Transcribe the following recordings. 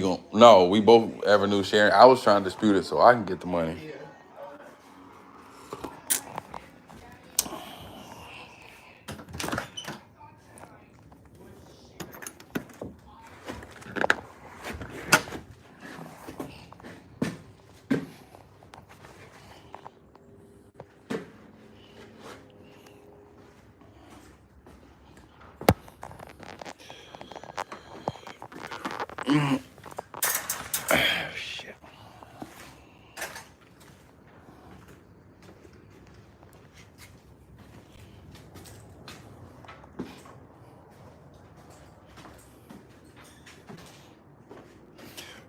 gonna? No, we both avenue sharing. I was trying to dispute it so I can get the money. Yeah. Shit.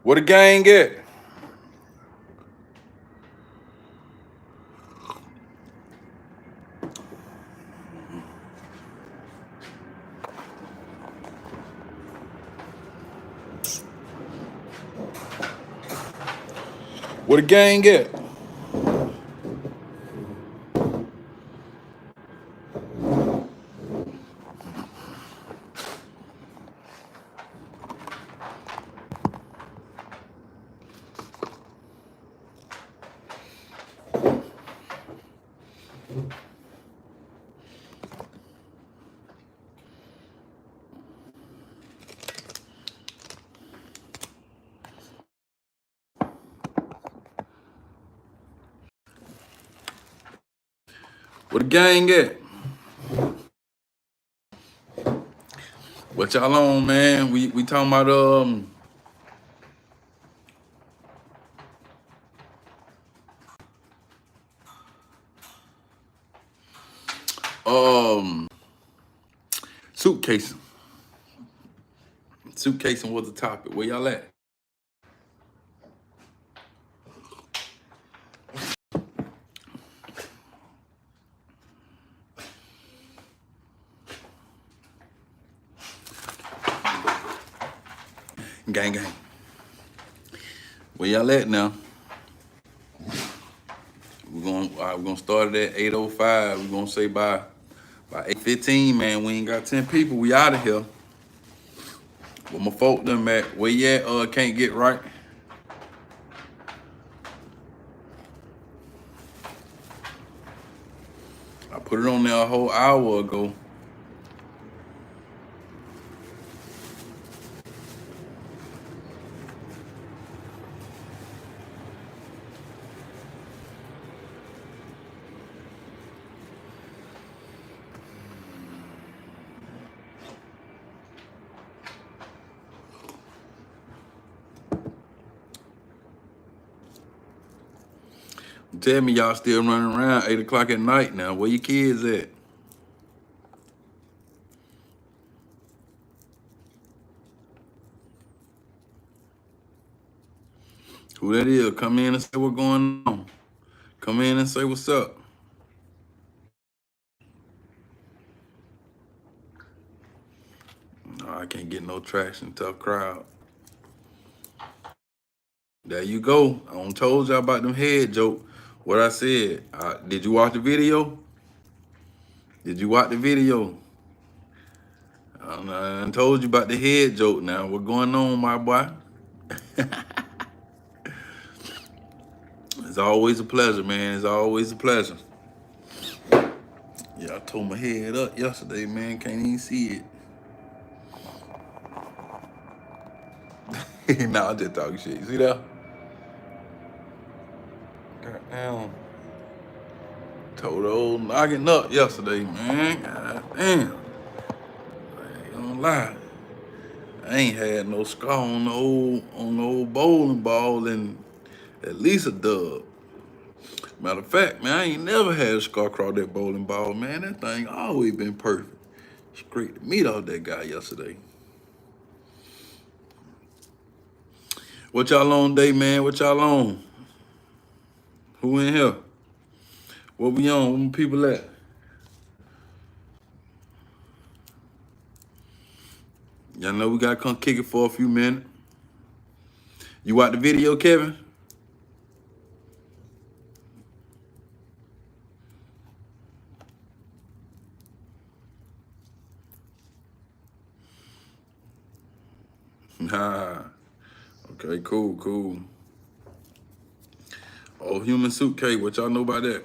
What the gang get? What the gang get? What the gang get? What y'all on, man? We talking about um suitcasing. Suitcasing was the topic. Where y'all at? Gang gang. Where y'all at now? We're gonna start it at 8:05. We're gonna say by 8:15, man. We ain't got 10 people. We out of here. Where my folk them at? Where you at? Can't get right. I put it on there a whole hour ago. Tell me y'all still running around 8 o'clock at night now. Where your kids at? Who that is? Come in and say what's going on. Come in and say what's up. No, I can't get no traction. Tough crowd. There you go. I done told y'all about them head joke. What I said. Did you watch the video? Did you watch the video? I done told you about the head joke now. What's going on, my boy? It's always a pleasure, man. It's always a pleasure. Yeah, I tore my head up yesterday, man. Can't even see it. Nah, I'm just talking shit. You see that? Goddamn. Told the old knocking up yesterday, man. God damn. I ain't gonna lie. I ain't had no scar on the old bowling ball in at least a dub. Matter of fact, man, I ain't never had a scar across that bowling ball, man. That thing always been perfect. Scraped the meat off that guy yesterday. What y'all on today, man? What y'all on? Who in here? What we on? Where my people at? Y'all know we gotta come kick it for a few minutes. You watch the video, Kevin? Nah. Okay, cool. Oh, human suitcase. What y'all know about that?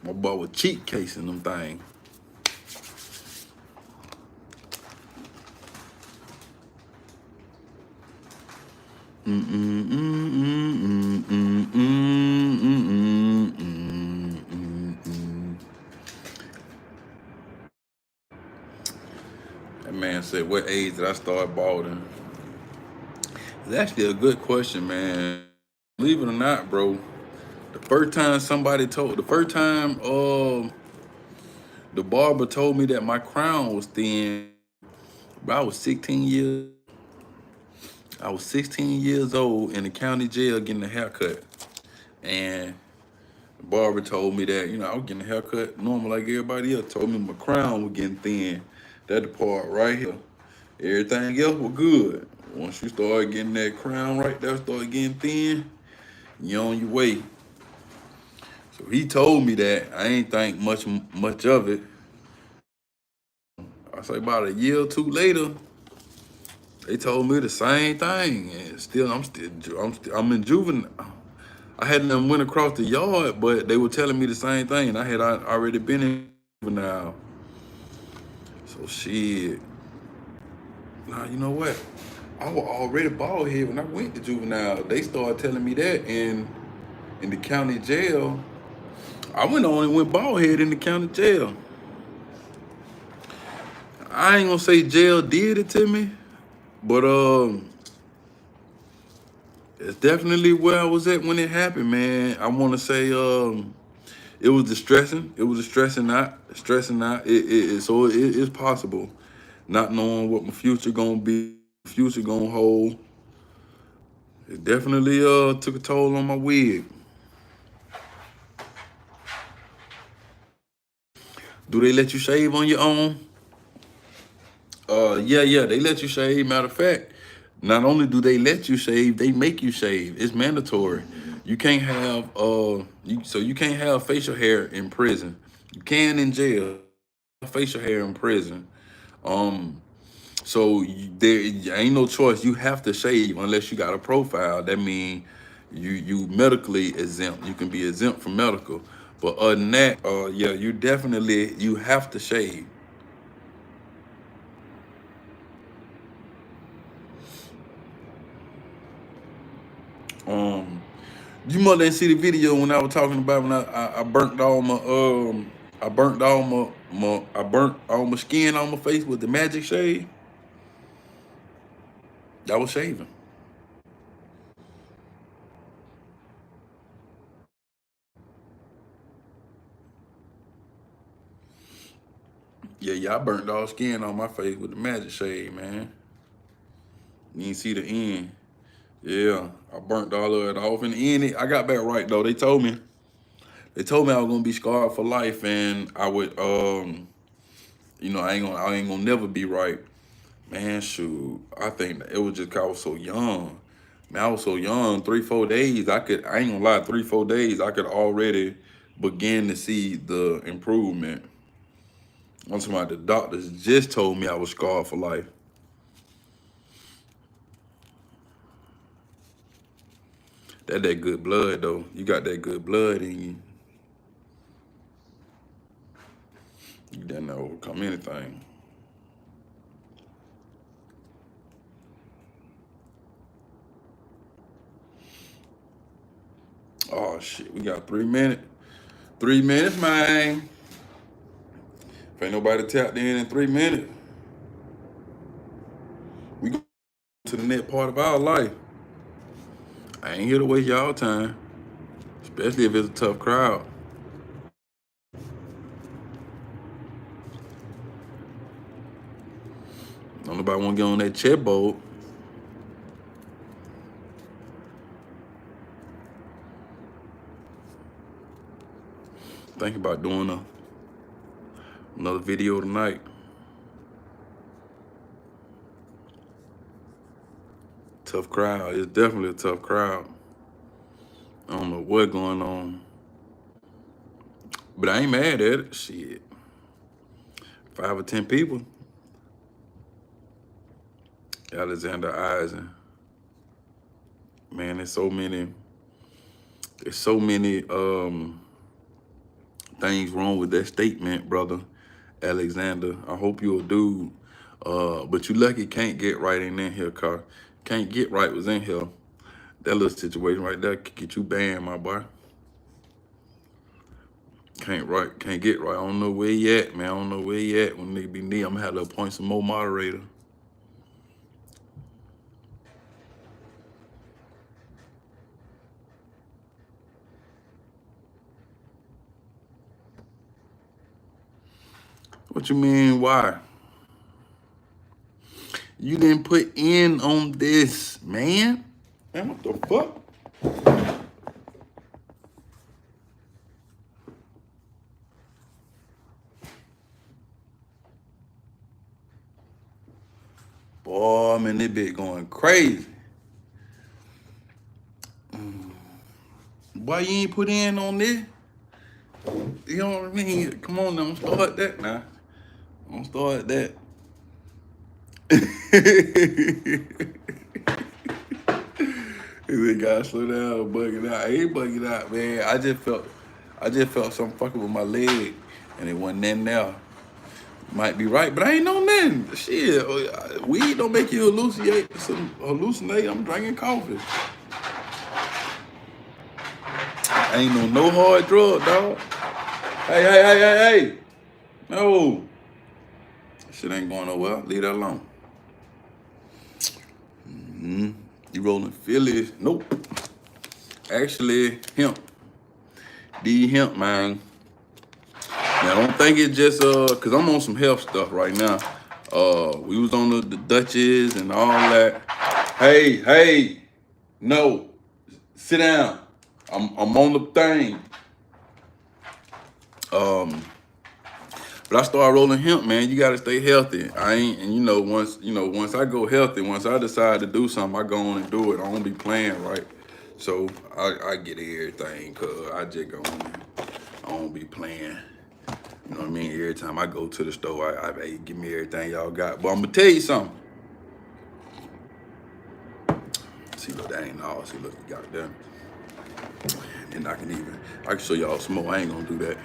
My boy was cheat casing them things. That man said, what age did I start balding? It's actually a good question, man. Believe it or not, bro. The first time the barber told me that my crown was thin, bro, I was 16 years old in the county jail getting a haircut. And the barber told me that, I was getting a haircut normal like everybody else. Told me my crown was getting thin. That the part right here. Everything else was good. Once you start getting that crown right there, start getting thin, you on your way. So he told me that. I ain't think much of it. I say about a year or two later, they told me the same thing. And I'm in juvenile. I hadn't went across the yard, but they were telling me the same thing. And I had already been in juvenile. So shit. Nah, you know what? I was already bald head when I went to juvenile. They started telling me that in the county jail. I went bald head in the county jail. I ain't gonna say jail did it to me, but it's definitely where I was at when it happened, man. I want to say it was distressing. It was stressing out. It's possible, not knowing what my future gonna be, future gonna hold. It definitely took a toll on my wig. Do they let you shave on your own? Yeah, they let you shave. Matter of fact, not only do they let you shave, they make you shave. It's mandatory. You can't have you can't have facial hair in prison. You can in jail. Facial hair in prison. Um, there ain't no choice. You have to shave unless you got a profile. That means you medically exempt. You can be exempt from medical. But other than that, yeah, you have to shave. Um, you mother didn't see the video when I was talking about when I burnt all my I burnt all my skin on my face with the magic shade. That was shaving. Yeah, I burnt all skin on my face with the magic shade, man. You didn't see the end. Yeah, I burnt all of it off. In the end, I got back right though. They told me I was gonna be scarred for life, and I would, I ain't gonna never be right. Man, shoot, I think that it was just 'cause I was so young. Man, I was so young. 3, 4 days, I ain't gonna lie. 3, 4 days, I could already begin to see the improvement. Once the doctors just told me I was scarred for life. That good blood though. You got that good blood in you. You done overcome anything. Oh shit, we got 3 minutes. 3 minutes, man. If ain't nobody tapped in 3 minutes, we go to the next part of our life. I ain't here to waste y'all time, especially if it's a tough crowd. Don't nobody want to get on that chess board. Think about doing another video tonight. Tough crowd. It's definitely a tough crowd. I don't know what's going on, but I ain't mad at it. Shit, 5 or 10 people. Alexander Eisen. Man, there's so many things wrong with that statement, brother Alexander. I hope you're a dude. But you lucky can't get right in here, car. Can't get right was in here. That little situation right there could get you banned, my boy. Can't get right. I don't know where he at, man. I don't know where he at. When nigga be near, I'm gonna have to appoint some more moderator. What you mean, why? You didn't put in on this, man? Man, what the fuck? Boy, man, this bitch going crazy. Why you ain't put in on this? You know what I mean? Come on, now, don't start that now. Don't start that. This guy slow down, bugging out. I ain't bugging out, man. I just felt something fucking with my leg, and it wasn't nothing there. Might be right, but I ain't know nothing. Shit, weed don't make you hallucinate. I'm drinking coffee. I ain't no hard drug, dog. Hey. No. Shit ain't going nowhere. Leave that alone. You rolling Phillies? Nope. Actually, hemp. Hemp, man. Now, I don't think it's just, cause I'm on some health stuff right now. We was on the Dutches and all that. Hey, no. Sit down. I'm on the thing. But I started rolling hemp, man. You gotta stay healthy. Once I go healthy, once I decide to do something, I go on and do it. I don't be playing, right? So I get everything, cause I just go on. I don't be playing. You know what I mean? Every time I go to the store, I give me everything y'all got. But I'm gonna tell you something. See, look, that ain't all. See, look, you got it done. And I can show y'all some more. I ain't gonna do that.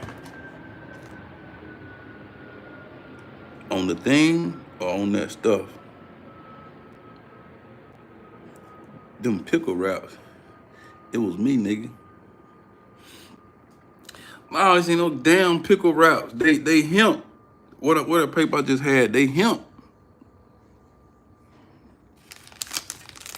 On the thing or on that stuff, them pickle wraps, it was me, nigga. I always seen no damn pickle wraps. They hemp. What a paper I just had, they hemp.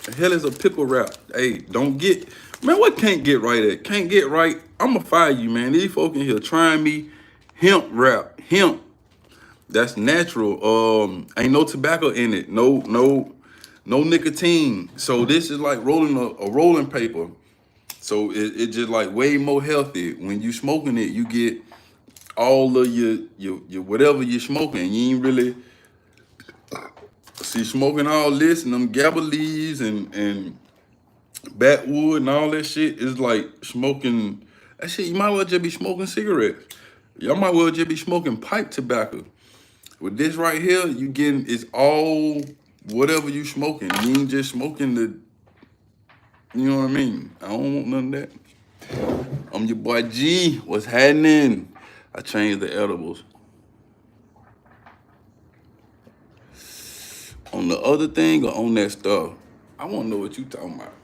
The hell is a pickle wrap? Hey, don't get, man, what can't get right at? Can't get right, I'ma fire you, man. These folk in here trying me hemp wrap, hemp. That's natural. Ain't no tobacco in it. No nicotine. So this is like rolling a rolling paper. So it just like way more healthy. When you smoking it, you get all of your whatever you're smoking. You ain't really see smoking all this and them gabba leaves and backwood and all that shit is like smoking. That shit, you might well just be smoking cigarettes. Y'all might well just be smoking pipe tobacco. With this right here, you getting, it's all whatever you smoking. You ain't just smoking the, you know what I mean? I don't want none of that. I'm your boy G. What's happening? I changed the edibles. On the other thing or on that stuff? I want to know what you talking about.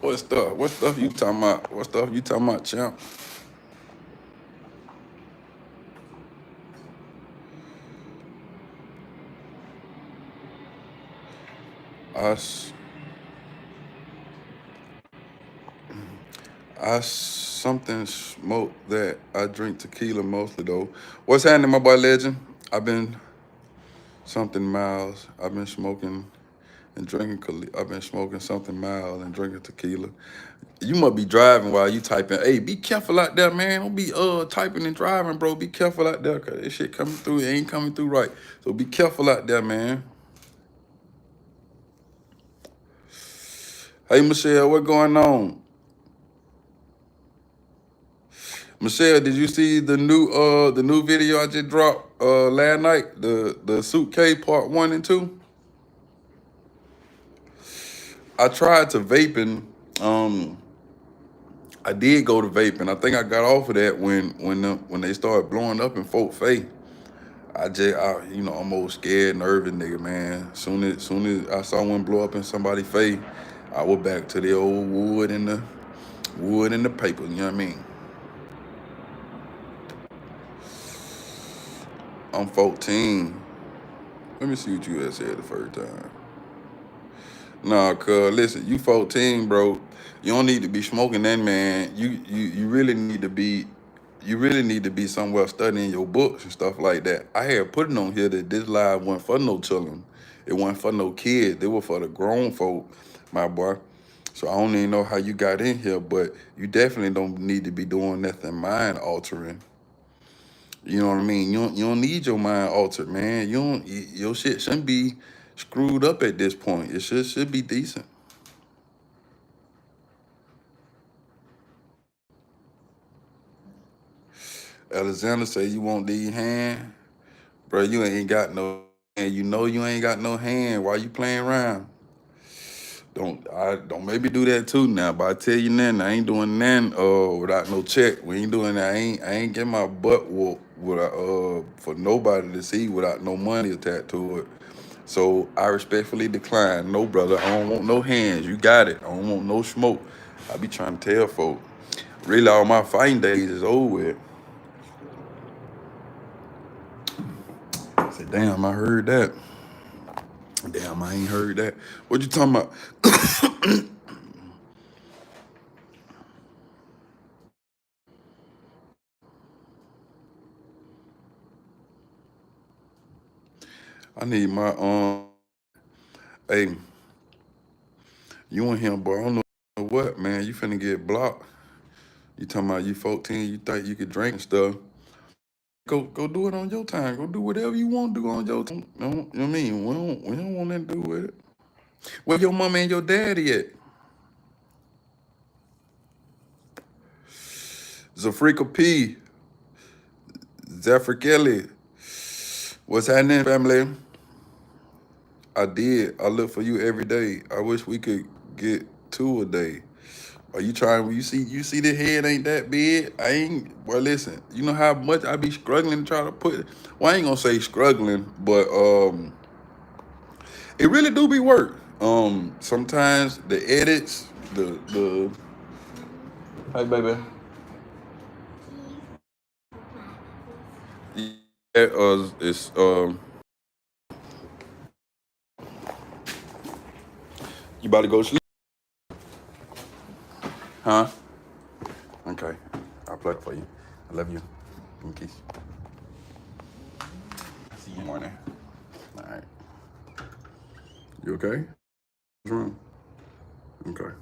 What stuff? What stuff you talking about? What stuff you talking about, champ? I something smoke that I drink tequila mostly though. What's happening, my boy Legend? I've been something mild. I've been smoking and drinking. I've been smoking something mild and drinking tequila. You must be driving while you typing. Hey, be careful out there, man. Don't be typing and driving, bro. Be careful out there, cause this shit coming through. It ain't coming through right. So be careful out there, man. Hey, Michelle, what going on? Michelle, did you see the new video I just dropped last night? The Suitcase part 1 and 2? I tried to vaping. I did go to vaping. I think I got off of that when they started blowing up in Fort Faye. I'm old scared, nervous nigga, man. Soon as I saw one blow up in somebody's face, I was back to the old wood and the paper. You know what I mean? I'm 14. Let me see what you had said the first time. Nah, cuz listen, you 14, bro. You don't need to be smoking that, man. You really need to be somewhere studying your books and stuff like that. I had put it on here that this live wasn't for no children. It wasn't for no kids. It was for the grown folk, my boy. So I don't even know how you got in here, but you definitely don't need to be doing nothing mind altering. You know what I mean? You don't need your mind altered, man. Your shit shouldn't be screwed up at this point. It should be decent. Alexander say you want these hand, bro. You ain't got no hand. You know you ain't got no hand. Why you playing around? Don't maybe do that too now. But I tell you now, I ain't doing nothing without no check. We ain't doing that. I ain't getting my butt whooped for nobody to see without no money attached to it. So I respectfully decline. No, brother, I don't want no hands. You got it. I don't want no smoke. I be trying to tell folk. Really, all my fighting days is over with. I said, damn, I heard that. Damn, I ain't heard that. What you talking about? I need my hey, you and him, boy. I don't know what, man. You finna get blocked. You talking about you 14, you think you could drink and stuff. Go do it on your time. Go do whatever you want to do on your time. You know what I mean? We don't want nothing to do with it. Where your mama and your daddy at? Zafrika P. Zephyr Kelly. What's happening, family? I did. I look for you every day. I wish we could get two a day. Are you trying? You see the head ain't that big. I ain't. Well, listen. You know how much I be struggling to try to put. Well, I ain't gonna say struggling, but it really do be work. Sometimes the edits, the. Hey, baby. Yeah, it's you about to go to sleep, huh? Okay, I'll play it for you. I love you. Kiss. See you in the morning. All right. You okay? What's wrong? Okay.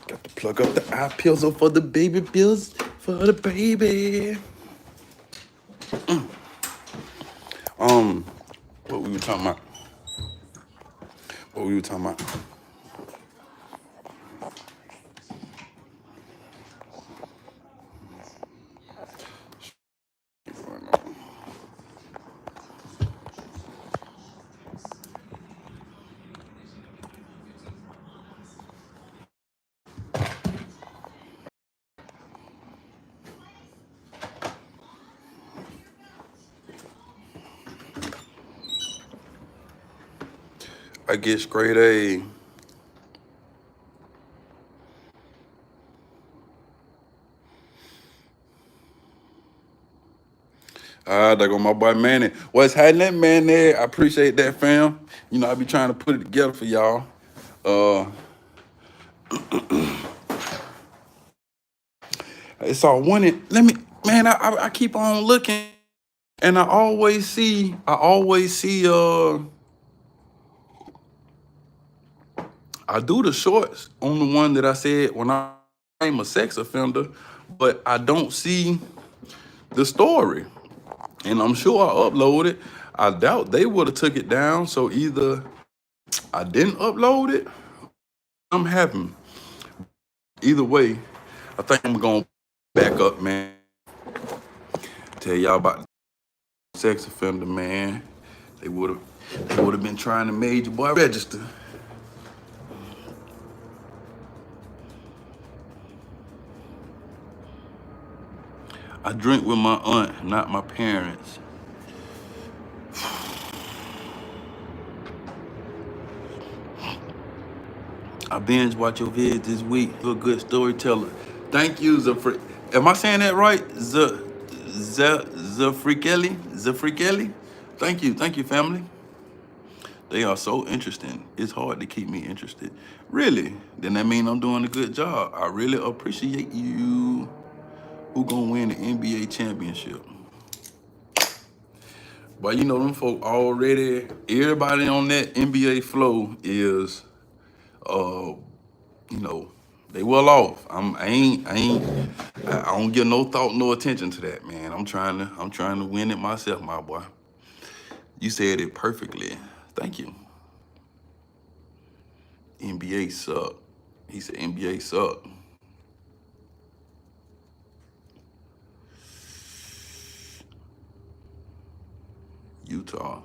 Got to plug up the eye pills for the baby pills for the baby. What we were talking about? What we were talking about? I get straight A. There go my boy Manny. What's happening, man? There, I appreciate that, fam. You know, I be trying to put it together for y'all. It's all wanted. Let me, man. I keep on looking, and I always see. I do the shorts on the one that I said when I'm a sex offender, but I don't see the story. And I'm sure I uploaded. I doubt they would have took it down. So either I didn't upload it, I'm happy. Either way, I think I'm gonna back up, man. Tell y'all about sex offender, man. They would have been trying to major boy register. I drink with my aunt, not my parents. I binge watch your vids this week. You're a good storyteller. Thank you, Zafri. Am I saying that right? Zafrikeli? Thank you, family. They are so interesting. It's hard to keep me interested. Really? Then that means I'm doing a good job. I really appreciate you. Who gonna win the NBA championship? But you know them folk already. Everybody on that NBA flow is, uh, you know, they well off. I don't give no thought, no attention to that, man. I'm trying to win it myself, my boy. You said it perfectly. Thank you. NBA suck. He said NBA suck. Utah.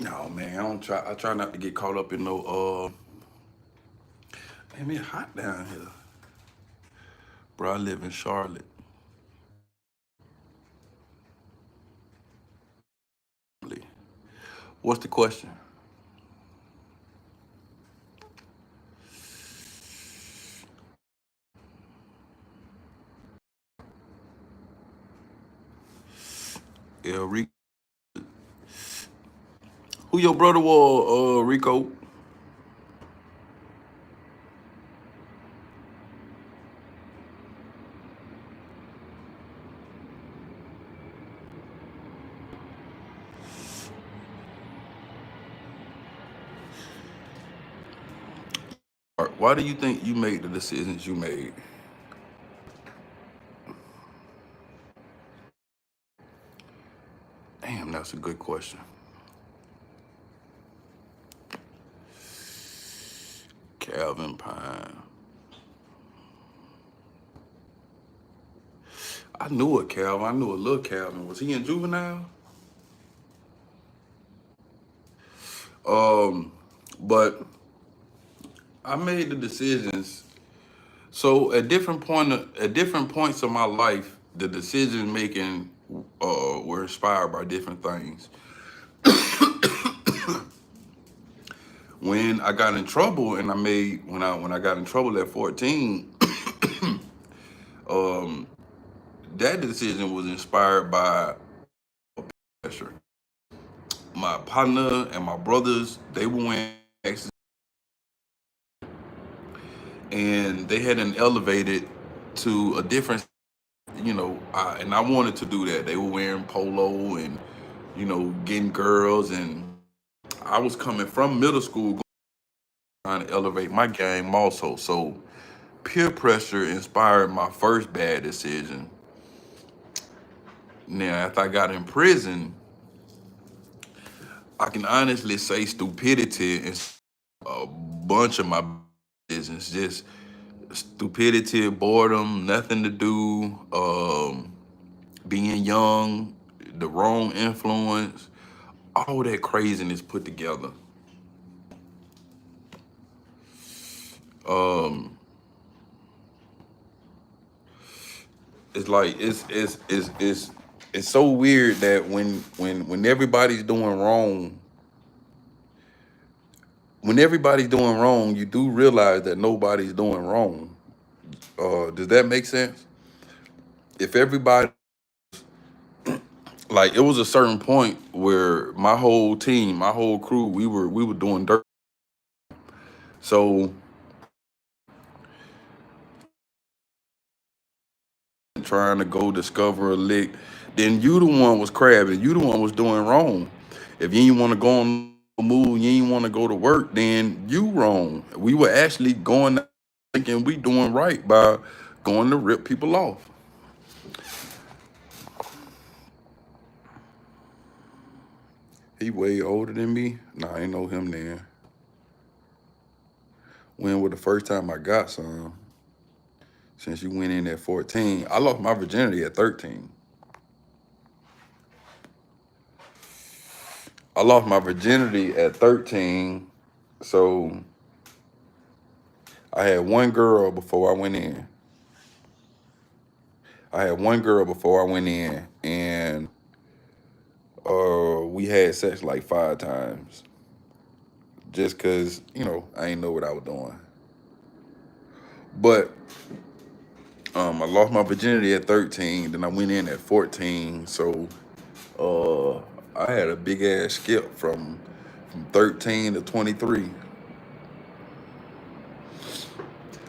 No, man, I try not to get caught up in no man, it's hot down here. Bro, I live in Charlotte. What's the question? Yeah, Rico. Who your brother was, Rico? Why do you think you made the decisions you made? Damn, that's a good question. Calvin Pine. I knew a Calvin. I knew a little Calvin. Was he in juvenile? Um, but I made the decisions. So at different points of my life, the decision making were inspired by different things. When I got in trouble, and when I got in trouble at 14, um, that decision was inspired by pressure. My partner and my brothers, they were wearing X's, and they had an elevated to a different, and I wanted to do that. They were wearing polo and, getting girls, and I was coming from middle school trying to elevate my game also. So peer pressure inspired my first bad decision. Now, after I got in prison, I can honestly say stupidity is a bunch of my decisions. Just stupidity, boredom, nothing to do, being young, the wrong influence, all that craziness put together. Um, it's like it's so weird that when everybody's doing wrong, you do realize that nobody's doing wrong. Does that make sense? If everybody, like, it was a certain point where my whole team, my whole crew, we were doing dirt. So trying to go discover a lick, then you the one was crabbing. You the one was doing wrong. If you ain't want to go on the move, you ain't want to go to work, then you wrong. We were actually going thinking we doing right by going to rip people off. He way older than me. Nah, I ain't know him then. When was the first time I got some? Since you went in at 14. I lost my virginity at 13. I lost my virginity at 13. So I had one girl before I went in. And we had sex like 5 times. Just cause, I ain't know what I was doing. But I lost my virginity at 13, then I went in at 14. So I had a big ass skip from 13 to 23.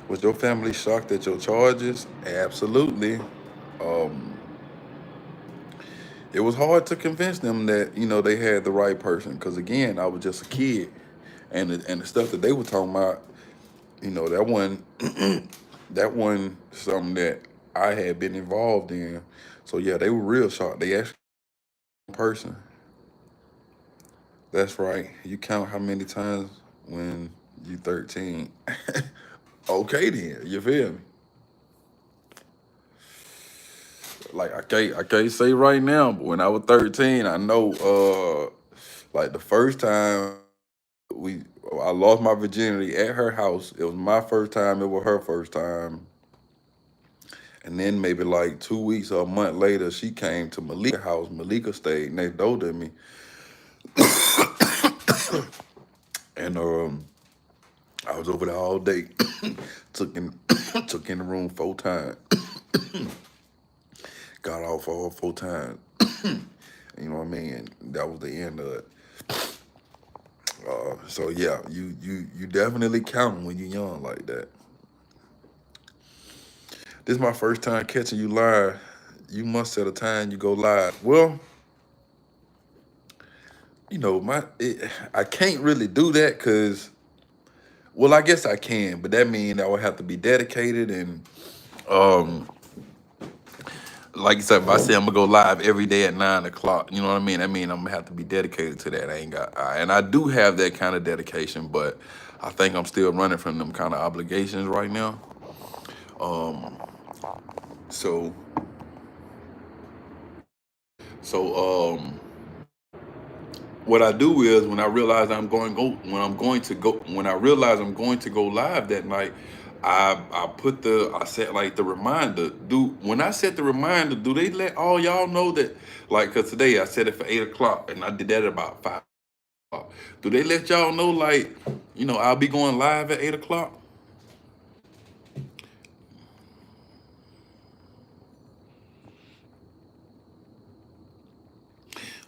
Was your family shocked at your charges? Absolutely. It was hard to convince them that, they had the right person. Because again, I was just a kid. And the stuff that they were talking about, that wasn't something that I had been involved in. So yeah, they were real shocked. They actually person. That's right. You count how many times when you 13. Okay then, you feel me? Like I can't say right now, but when I was 13, I know like the first time I lost my virginity at her house. It was my first time, it was her first time. And then maybe like 2 weeks or a month later, she came to Malika's house. Malika stayed next door to me. And I was over there all day. took in the room 4 times. Got off all 4 times. You know what I mean? That was the end of it. So yeah, you definitely count when you're young like that. This is my first time catching you live. You must set a time you go live. Well, I can't really do that because, well, I guess I can, but that means I would have to be dedicated and, like you said, if I say I'm gonna go live every day at 9 o'clock, you know what I mean? That means I'm gonna have to be dedicated to that. And I do have that kind of dedication, but I think I'm still running from them kind of obligations right now. So, what I do is when I realize when I realize I'm going to go live that night, I set like the reminder. When I set the reminder, do they let all y'all know that, like, cause today I set it for 8 o'clock and I did that at about 5 o'clock. Do they let y'all know, like, I'll be going live at 8 o'clock?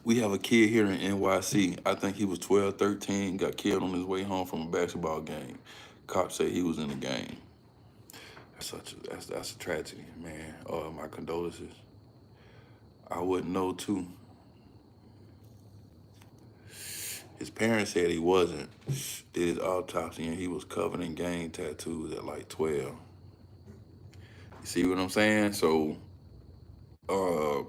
We have a kid here in NYC. I think he was 12, 13, got killed on his way home from a basketball game. Cops say he was in the game. That's a tragedy, man. My condolences. I wouldn't know too. His parents said he wasn't. Did his autopsy and he was covered in gang tattoos at like 12. You see what I'm saying? So, uh,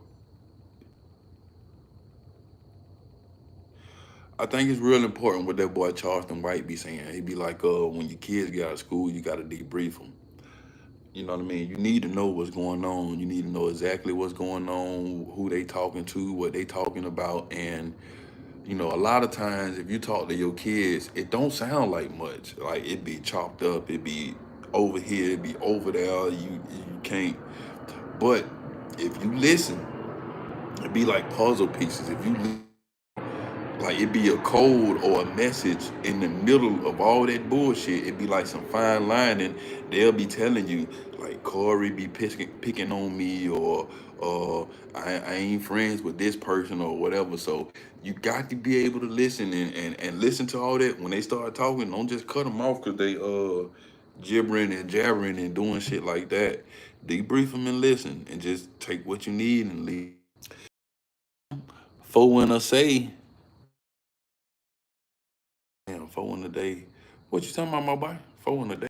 I think it's real important what that boy Charleston White be saying. He be like, when your kids get out of school, you got to debrief them. You know what I mean? You need to know what's going on. You need to know exactly what's going on, who they talking to, what they talking about. And, a lot of times if you talk to your kids, it don't sound like much. Like, it be chopped up, it be over here, it be over there. You can't. But if you listen, it be like puzzle pieces. If you like, it be a code or a message in the middle of all that bullshit. It be like some fine line, and they'll be telling you, like, Corey be picking on me, or I ain't friends with this person or whatever. So you got to be able to listen and listen to all that. When they start talking, don't just cut them off because they gibbering and jabbering and doing shit like that. Debrief them and listen, and just take what you need and leave. For when I say, damn, 4 in a day. What you talking about, my boy? 4 in a day.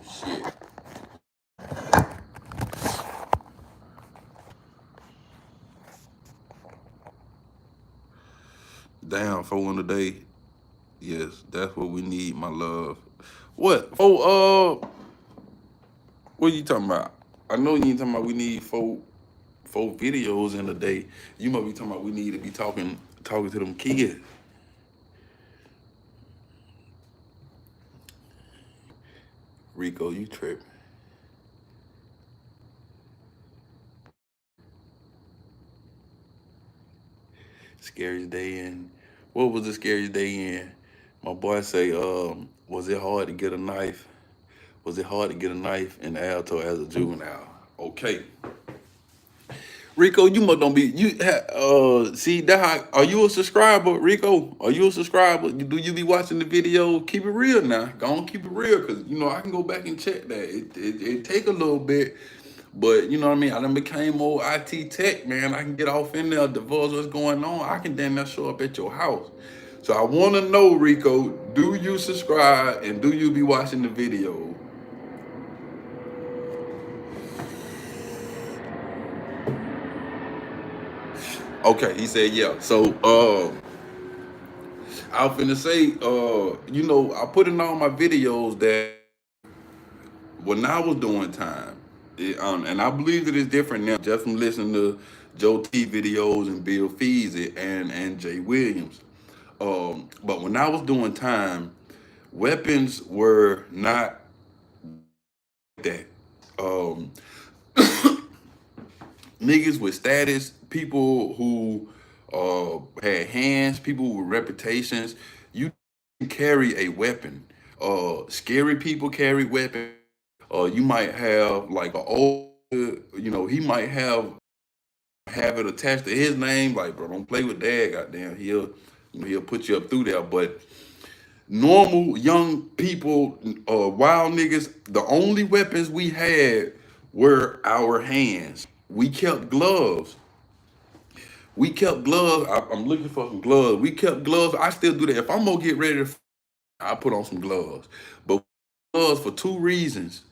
Shit. Damn, 4 in a day. Yes, that's what we need, my love. What? What are you talking about? I know you ain't talking about we need four videos in a day. You must be talking about we need to be talking to them kids. Rico, you tripping. Scariest day in. What was the scariest day in? My boy say, was it hard to get a knife? Was it hard to get a knife in Alto as a juvenile? Okay. Rico, you must don't be see that how, are you a subscriber, Rico? Are you a subscriber? Do you be watching the video? Keep it real now. Go on, keep it real, cause you know I can go back and check that. It take a little bit, but you know what I mean. I done became more IT tech, man. I can get off in there, divulge what's going on. I can then now show up at your house. So I want to know, Rico, do you subscribe and do you be watching the video? Okay, he said yeah. So I was finna say, you know, I put in all my videos that when I was doing time, and I believe that it's different now, just from listening to Joe T videos and Bill Feasy and Jay Williams. But when I was doing time, weapons were not that. Um, Niggas with status, people who had hands, people with reputations, you carry a weapon. Scary people carry weapons. You might have like a old, you know, he might have it attached to his name. Like, bro, don't play with dad. Goddamn, he'll put you up through there. But normal young people, wild niggas, the only weapons we had were our hands. We kept gloves. We kept gloves. I'm looking for some gloves. We kept gloves. I still do that. If I'm gonna get ready to, I put on some gloves. But gloves for two reasons.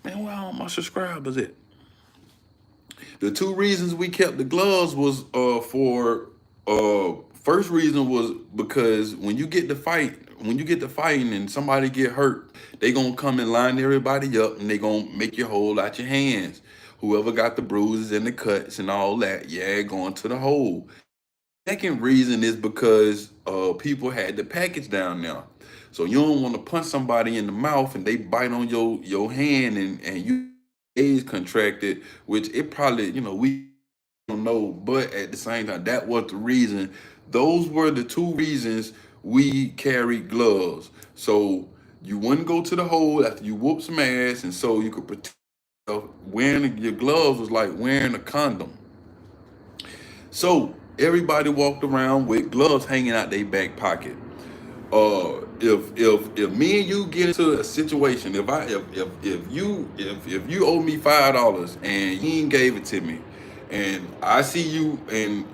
Man, where all my subscribers at? The two reasons we kept the gloves was for first reason was because when you get to fighting and somebody get hurt, they gonna come and line everybody up and they gonna make you hold out your hands. Whoever got the bruises and the cuts and all that, yeah, going to the hole. Second reason is because people had the package down there. So you don't want to punch somebody in the mouth and they bite on your hand and you AIDS contracted, which it probably, you know, we don't know, but at the same time, that was the reason. Those were the two reasons we carried gloves. So you wouldn't go to the hole after you whoop some ass, and so you could protect yourself. Wearing your gloves was like wearing a condom. So everybody walked around with gloves hanging out their back pocket. If me and you get into a situation, if you owe me $5 and you ain't gave it to me, and I see you and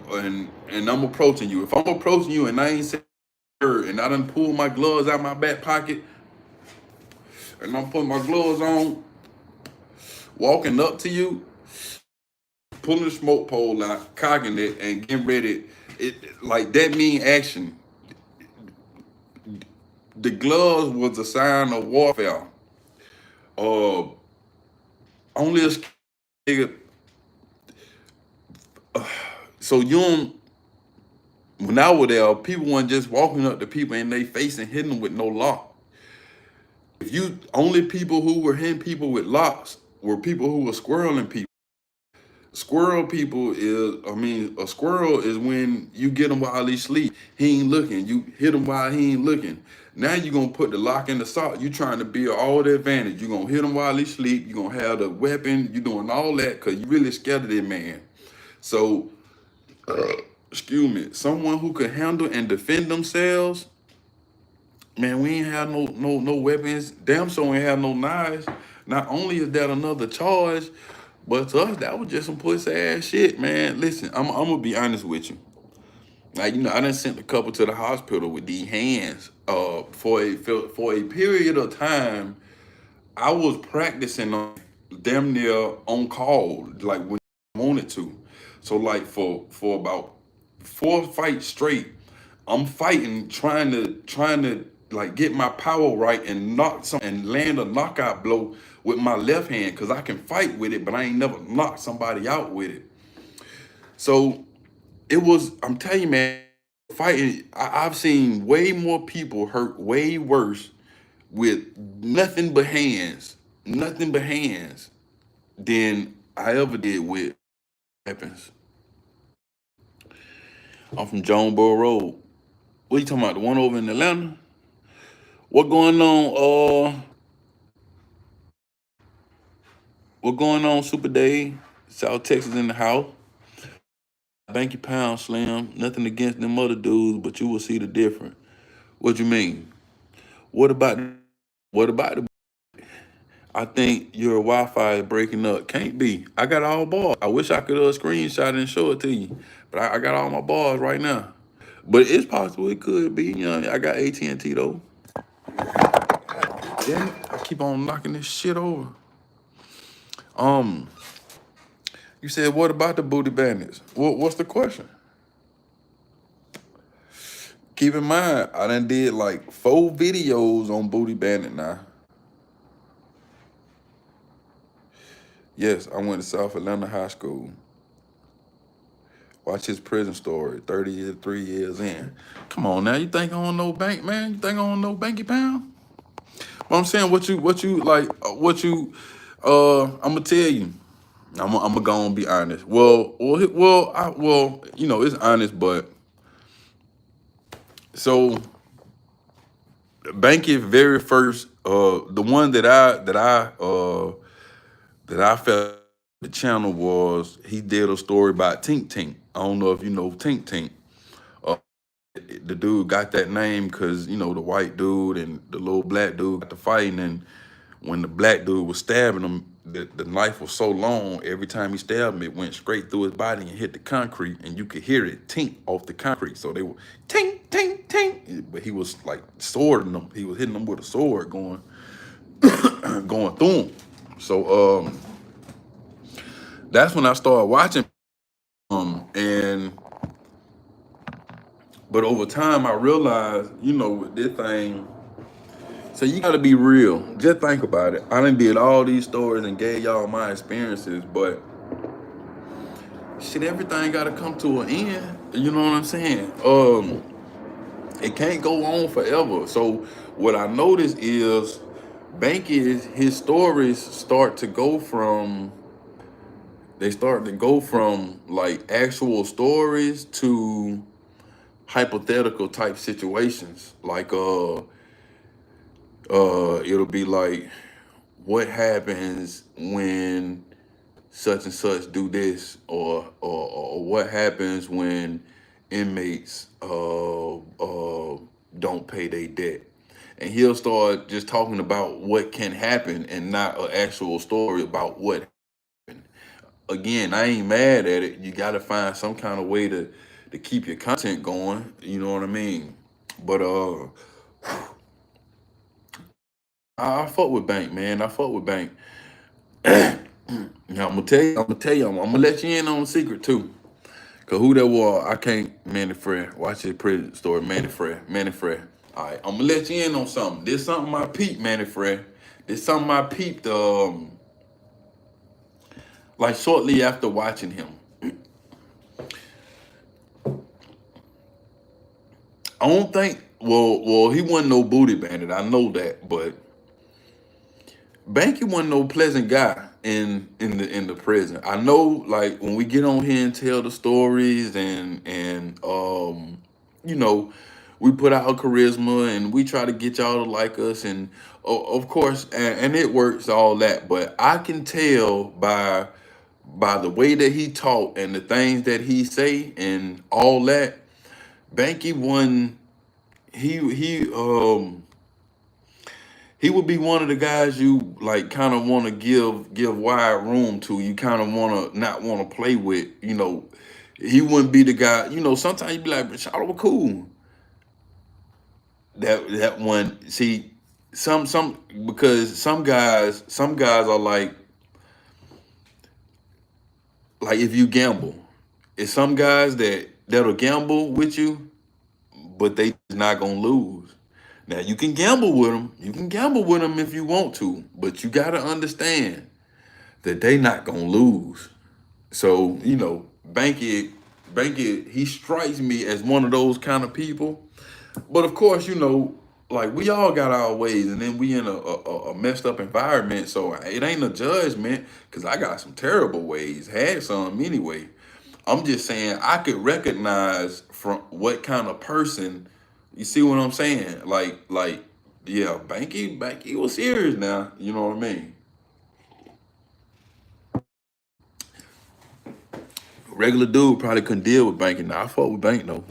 I'm approaching you. If I'm approaching you and I ain't said word and I done pull my gloves out my back pocket and I'm putting my gloves on, walking up to you, pulling the smoke pole out, cocking it, and getting ready. It like that mean action. The gloves was a sign of warfare. Uh, only a nigga. So you don't. When I was there, people weren't just walking up to people in their face and hitting them with no lock. If you only people who were hitting people with locks were people who were squirreling people. Squirrel people is, I mean, a squirrel is when you get him while he sleep. He ain't looking. You hit him while he ain't looking. Now you gonna put the lock in the sock. You trying to build all the advantage. You gonna hit him while he sleep. You gonna have the weapon. You doing all that because you really scared of that man. So, excuse me, someone who could handle and defend themselves. Man, we ain't have no weapons. Damn, so ain't have no knives. Not only is that another charge, but to us that was just some pussy ass shit, man. Listen, I'm gonna be honest with you. Like you know, I done sent a couple to the hospital with these hands. For a period of time, I was practicing on damn near on call, like when I wanted to. So like for about 4 fights straight, I'm fighting, trying to like get my power right and knock some and land a knockout blow with my left hand because I can fight with it, but I ain't never knocked somebody out with it. So it was, I'm telling you, man, fighting. I've seen way more people hurt way worse with nothing but hands, than I ever did with weapons. I'm from Jonesboro Road. What you talking about? The one over in Atlanta? What going on? What going on, Super Day? South Texas in the house. Banky Pound Slim. Nothing against them other dudes, but you will see the difference. What you mean? What about what about the I think your Wi-Fi is breaking up. Can't be. I got all bars. I wish I could screenshot it and show it to you, but I got all my bars right now. But it's possible it could be. You know, I got AT&T though. Damn it! I keep on knocking this shit over. Um, you said what about the booty bandits? What's the question? Keep in mind, I done did like 4 videos on booty bandit now. Yes, I went to South Atlanta High School. Watch his prison story, 33 years in. Come on now, you think I don't know bank, man? You think I don't know Banky Pound? Well, I'm saying I'm gonna tell you. I'm gonna go and be honest. You know, it's honest, but so Banky very first, the one that I felt the channel was he did a story about Tink Tink. I don't know if you know Tink Tink. Uh, the dude got that name because you know the white dude and the little black dude got to fighting, and when the black dude was stabbing him, the knife was so long. Every time he stabbed him, it went straight through his body and hit the concrete, and you could hear it tink off the concrete. So they were tink tink tink, but he was like swording them. He was hitting them with a sword, going going through him. So that's when I started watching and but over time I realized, you know, with this thing, so you gotta be real. Just think about it. I done did all these stories and gave y'all my experiences, but shit, everything gotta come to an end. You know what I'm saying? It can't go on forever. So what I noticed is his stories start to go from like actual stories to hypothetical type situations. Like it'll be like, what happens when such and such do this, or what happens when inmates don't pay their debt, and he'll start just talking about what can happen and not an actual story about what happened. Again, I ain't mad at it. You got to find some kind of way to keep your content going. You know what I mean? But I fuck with Bank, man. I fuck with Bank. Now, I'm gonna let you in on a secret too. Cause who that was, I can't. Manny Fred, watch his prison story. Manny Fred. All right, I'm gonna let you in on something. This something I peeped, Manny Fred. This something I peeped. Like shortly after watching him, I don't think. Well, he wasn't no booty bandit. I know that, but Banky wasn't no pleasant guy in the prison. I know, like when we get on here and tell the stories and you know, we put out charisma and we try to get y'all to like us, and of course, and it works all that. But I can tell by the way that he talk and the things that he say and all that, Banky one he would be one of the guys you like kind of want to give wide room to. You kind of want to not want to play with. You know, he wouldn't be the guy. You know, sometimes you be like, "But y'all were cool." That one, see, some because some guys are like if you gamble, it's some guys that'll gamble with you, but they not gonna lose. Now you can gamble with them. You can gamble with them if you want to, but you gotta understand that they not gonna lose. So Banky, he strikes me as one of those kind of people. But of course, like we all got our ways, and then we in a messed up environment. So it ain't a judgment, cause I got some terrible ways, had some anyway. I'm just saying I could recognize from what kind of person. You see what I'm saying? Yeah, Banky was serious now. You know what I mean? Regular dude probably couldn't deal with Banky. Now I fuck with Bank though.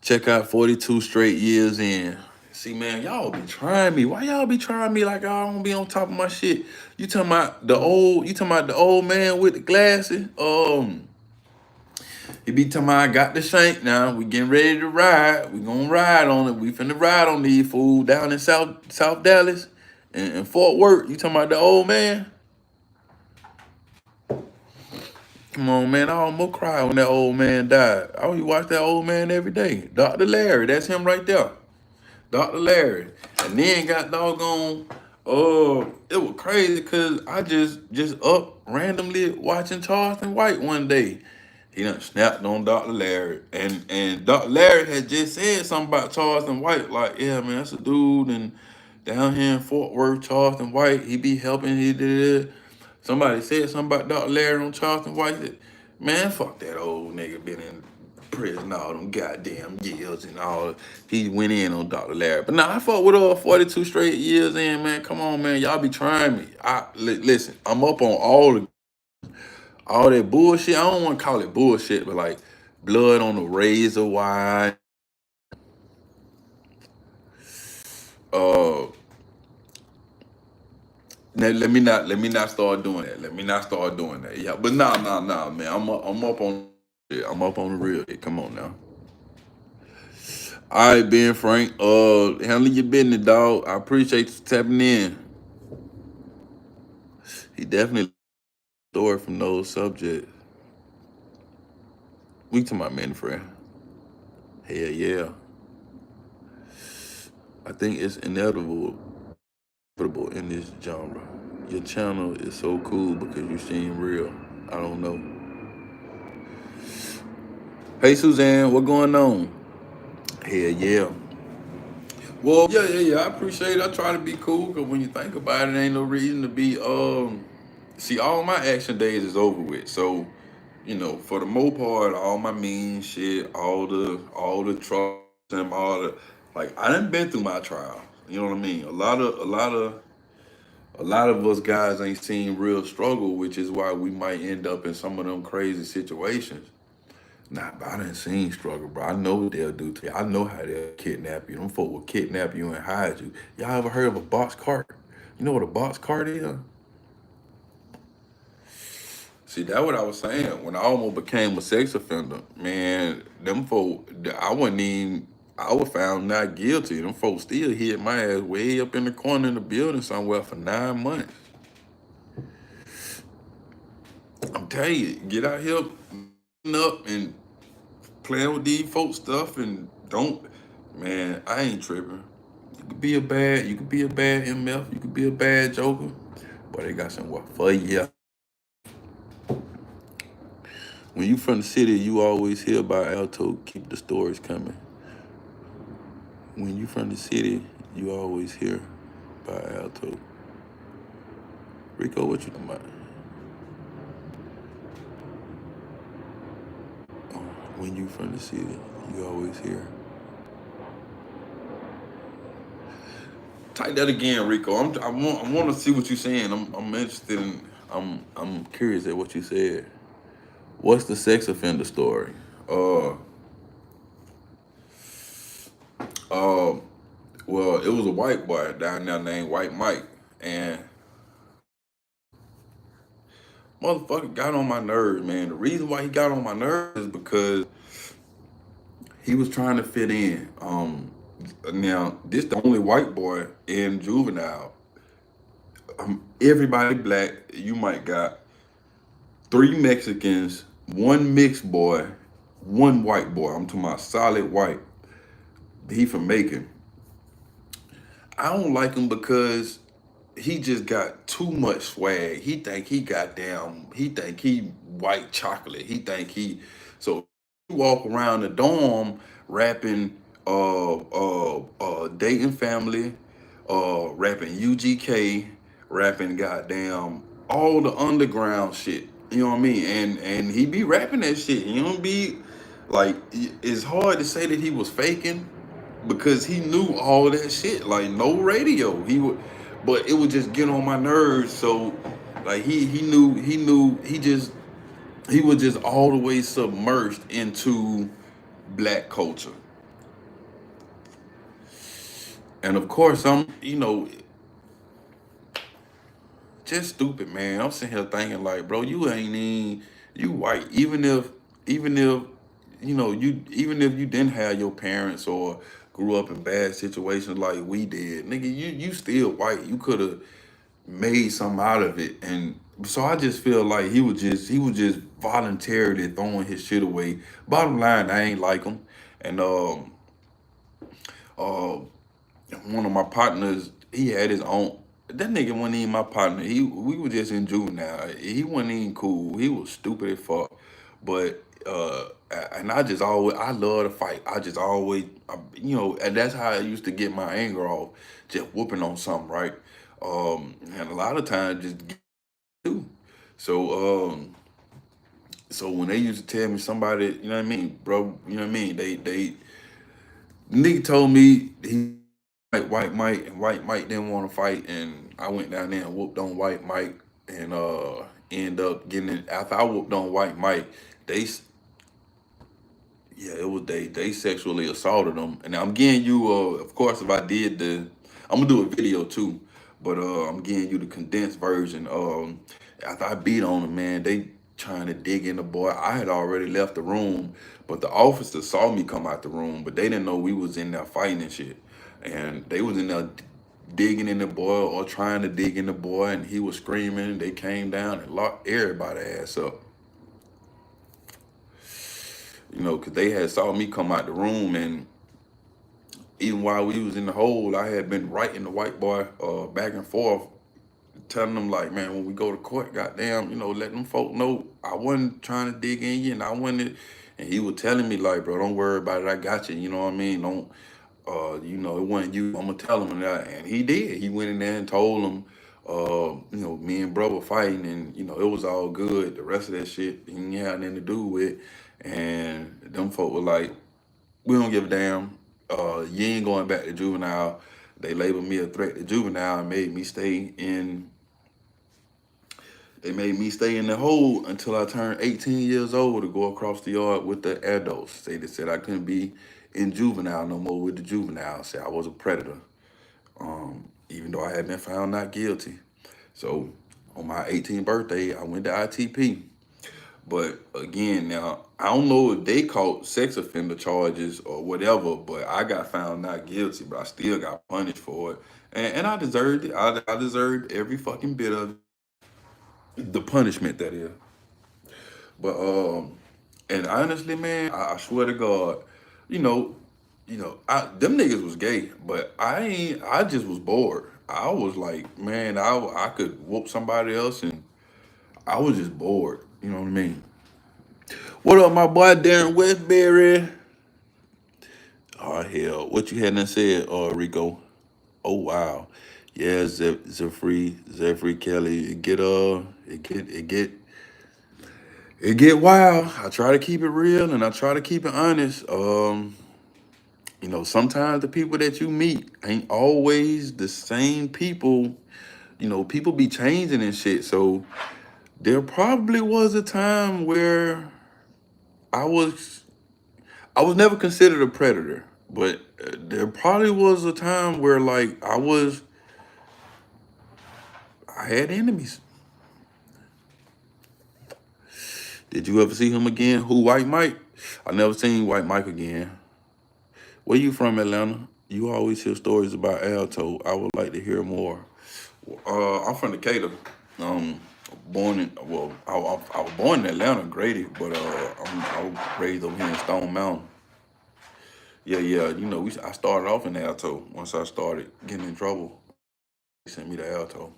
Check out 42 straight years in. See, man, y'all be trying me. Why y'all be trying me like I don't be on top of my shit? You talking about the old man with the glasses? He be talking about I got the shank now. We getting ready to ride. We gonna ride on it. We finna ride on these fools down in South Dallas and Fort Worth. You talking about the old man? Come on, man. I almost cried when that old man died. I always watch that old man every day. Dr. Larry, that's him right there. Dr. Larry. And then got doggone, it was crazy because I just up randomly watching Charleston White one day. He done snapped on Dr. Larry. And Dr. Larry had just said something about Charleston White, like, yeah, man, that's a dude and down here in Fort Worth, Charleston White, he be helping, he did. Somebody said something about Dr. Larry on Charleston White. Man, fuck that old nigga been in prison all them goddamn years and all. He went in on Dr. Larry. But nah, I fought with 42 straight years in, man. Come on, man. Y'all be trying me. Listen, I'm up on all that bullshit. I don't want to call it bullshit, but like blood on the razor wire. Uh Now, let me not start doing that. Let me not start doing that. Yeah, but nah, man. I'm up on shit. I'm up on the real shit. Come on now. All right, Ben Frank. Handling your business, dog. I appreciate you tapping in. He definitely story from those subjects. We talking about men, friend. Hell yeah. I think it's inevitable in this genre. Your channel is so cool because you seem real. I don't know. Hey Suzanne, what going on? Hell yeah. Well, yeah. I appreciate it. I try to be cool because when you think about it, ain't no reason to be see, all my action days is over with. So, for the most part, all my mean shit, all the trouble and all the like I done been through my trial. You know what I mean? A lot of us guys ain't seen real struggle, which is why we might end up in some of them crazy situations. Nah, but I done seen struggle, bro. I know what they'll do to you. I know how they'll kidnap you. Them folk will kidnap you and hide you. Y'all ever heard of a box cart? You know what a box cart is? See, that's what I was saying. When I almost became a sex offender, man, them folk, I was found not guilty. Them folks still hid my ass way up in the corner in the building somewhere for 9 months. I'm telling you, get out here up and playing with these folks stuff and don't, man, I ain't tripping. You could be a bad MF, you could be a bad Joker, but they got some work for you. When you from the city, you always hear about Alto, keep the stories coming. When you from the city, you always hear about Alto. Rico, what you talking about? When you from the city, you always hear. Type that again, Rico. I want to see what you're saying. I'm interested in. I'm curious at what you said. What's the sex offender story? Uh, uh, well, it was a white boy down there named White Mike, and motherfucker got on my nerves, man. The reason why he got on my nerves is because he was trying to fit in. Now this the only white boy in juvenile. Everybody black. You might got three Mexicans, one mixed boy, one white boy. I'm talking about solid white. He from Macon. I don't like him because he just got too much swag. He think he goddamn. He think he white chocolate. He think he. So he walk around the dorm rapping, dating family, rapping UGK, rapping goddamn all the underground shit. You know what I mean? And he be rapping that shit. You don't be like it's hard to say that he was faking because he knew all that shit. Like no radio, he would, but it would just get on my nerves. So like he was just all the way submerged into black culture. And of course, I'm just stupid, man. I'm sitting here thinking like, bro, you ain't even you white. Even if even if you didn't have your parents or grew up in bad situations like we did, nigga, you still white. You could have made something out of it. And so I just feel like he was just voluntarily throwing his shit away. Bottom line, I ain't like him. And uh one of my partners, he had his own. That nigga wasn't even my partner. We were just in juvenile. He wasn't even cool. He was stupid as fuck. But and I love to fight. I just always, and that's how I used to get my anger off, just whooping on something, right? And a lot of times just get too. So so when they used to tell me somebody, you know what I mean, bro, you know what I mean, they nigga told me he like White Mike, and White Mike didn't want to fight, and I went down there and whooped on White Mike, and end up getting it. After I whooped on White Mike, they yeah, it was they sexually assaulted him, and I'm getting you of course if I did I'm gonna do a video too, but I'm getting you the condensed version. After I beat on him, man, they trying to dig in the boy. I had already left the room, but the officer saw me come out the room, but they didn't know we was in there fighting and shit, and they was in there digging in the boy or trying to dig in the boy, and he was screaming. They came down and locked everybody ass up. Because they had saw me come out the room, and even while we was in the hole, I had been writing the white boy back and forth, telling them like, man, when we go to court, goddamn, let them folk know I wasn't trying to dig in you, and I wanted, and he was telling me like, bro, don't worry about it, I got you. You know what I mean? Don't, it wasn't you. I'm gonna tell him, and he did. He went in there and told him, me and bro were fighting, and it was all good. The rest of that shit he didn't have nothing to do with, and them folk were like, we don't give a damn. You ain't going back to juvenile. They labeled me a threat to juvenile and made me stay in. They made me stay in the hole until I turned 18 years old to go across the yard with the adults. They just said I couldn't be in juvenile no more with the juvenile. Said I was a predator, even though I had been found not guilty. So on my 18th birthday, I went to ITP. But again, now I don't know if they caught sex offender charges or whatever, but I got found not guilty, but I still got punished for it. And I deserved it. I deserved every fucking bit of the punishment that is. But and honestly, man, I swear to God, you know, them niggas was gay, but I just was bored. I was like, man, I could whoop somebody else, and I was just bored. You know what I mean? What up, my boy Darren Westbury? Oh hell, what you hadn't said, Rico? Oh wow, yeah, Zephyr Kelly. It get wild. I try to keep it real and I try to keep it honest. Sometimes the people that you meet ain't always the same people. People be changing and shit. So there probably was a time where I was I was never considered a predator, but there probably was a time where like I had enemies. Did you ever see him again? Who, White Mike? I never seen White Mike again. Where you from, Atlanta? You always hear stories about Alto. I would like to hear more. I'm from Decatur. Um, I was born in Atlanta, Grady, but I was raised over here in Stone Mountain. Yeah, yeah. I started off in Alto. Once I started getting in trouble, they sent me to Alto.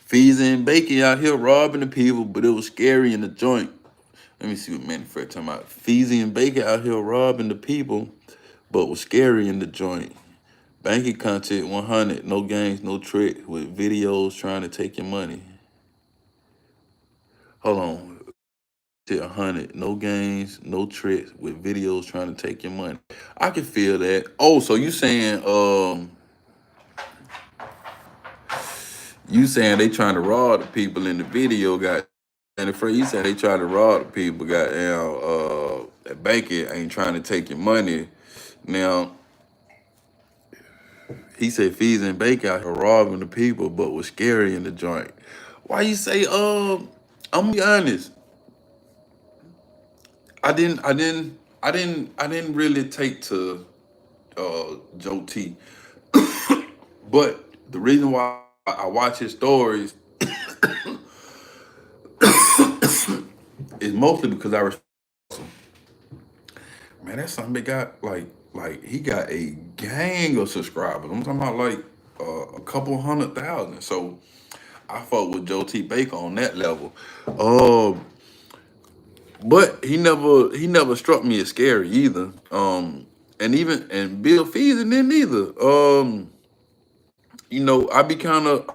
Feezy and Bacon out here robbing the people, but it was scary in the joint. Let me see what Manfred talking about. Feezy and Bacon out here robbing the people, but was scary in the joint. Banking content 100, no games, no trick, with videos trying to take your money. Hold on. 100, no games, no tricks, with videos trying to take your money. I can feel that. Oh, so you saying they trying to rob the people in the video got and the first you said they trying to rob the people got that banker ain't trying to take your money. Now he said fees and bank out here robbing the people but was scary in the joint. Why you say I'm gonna be honest. I didn't really take to Joe T. But the reason why I watch his stories is mostly because I respect him. Man, that something that got like he got a gang of subscribers. I'm talking about like a couple 100,000. So I fought with Joe T Baker on that level. Um, but he never struck me as scary either. And Bill Feasy didn't either. I be kind of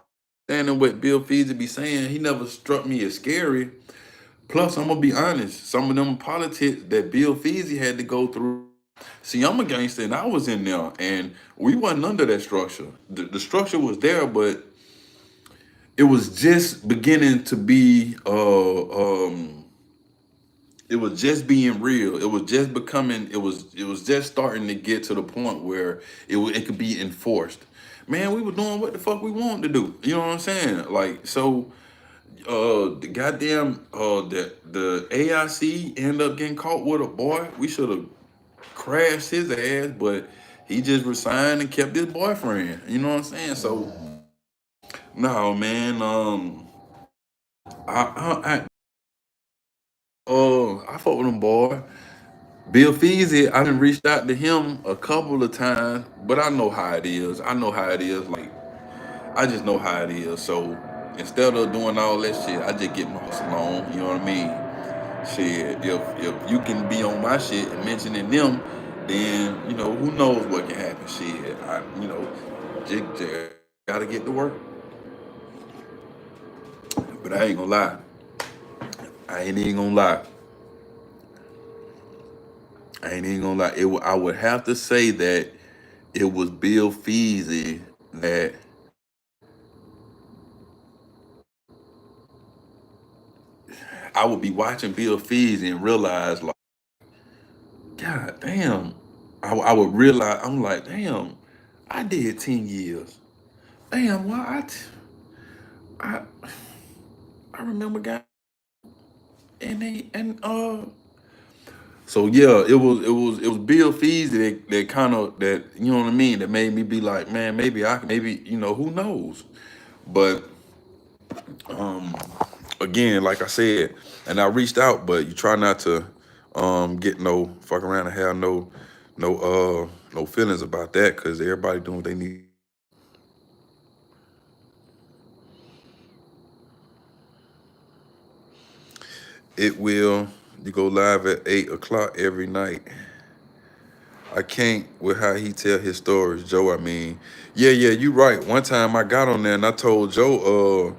understanding what Bill Feasy be saying. He never struck me as scary. Plus, I'm gonna be honest, some of them politics that Bill Feasy had to go through. See, I'm a gangster and I was in there and we wasn't under that structure. The structure was there, but it was just beginning to be it was just being real. It was just becoming it was just starting to get to the point where it could be enforced. Man, we were doing what the fuck we wanted to do. You know what I'm saying? Like so the goddamn the AIC ended up getting caught with a boy. We should have crashed his ass, but he just resigned and kept his boyfriend. You know what I'm saying? So no man, I fought with him boy. Bill Feasy, I done reached out to him a couple of times, but I know how it is. I know how it is. Like I just know how it is. So instead of doing all that shit, I just get my hustle on. You know what I mean? Shit, if you can be on my shit and mentioning them, then who knows what can happen. Shit, just gotta get to work. But I ain't gonna lie. I ain't even gonna lie. I ain't even gonna lie. I would have to say that it was Bill Feasy that I would be watching Bill Feasy and realize like, God damn. I would realize I'm like, damn, I did 10 years. Damn, I I remember guys and so yeah, it was Bill Feasy that kind of that you know what I mean that made me be like, man, maybe I can maybe who knows. But um again, like I said, and I reached out, but you try not to get no fuck around and have no feelings about that because everybody doing what they need. It will. You go live at 8 o'clock every night. I can't with how he tell his stories, Joe. I mean, yeah, yeah, you right. One time I got on there and I told Joe,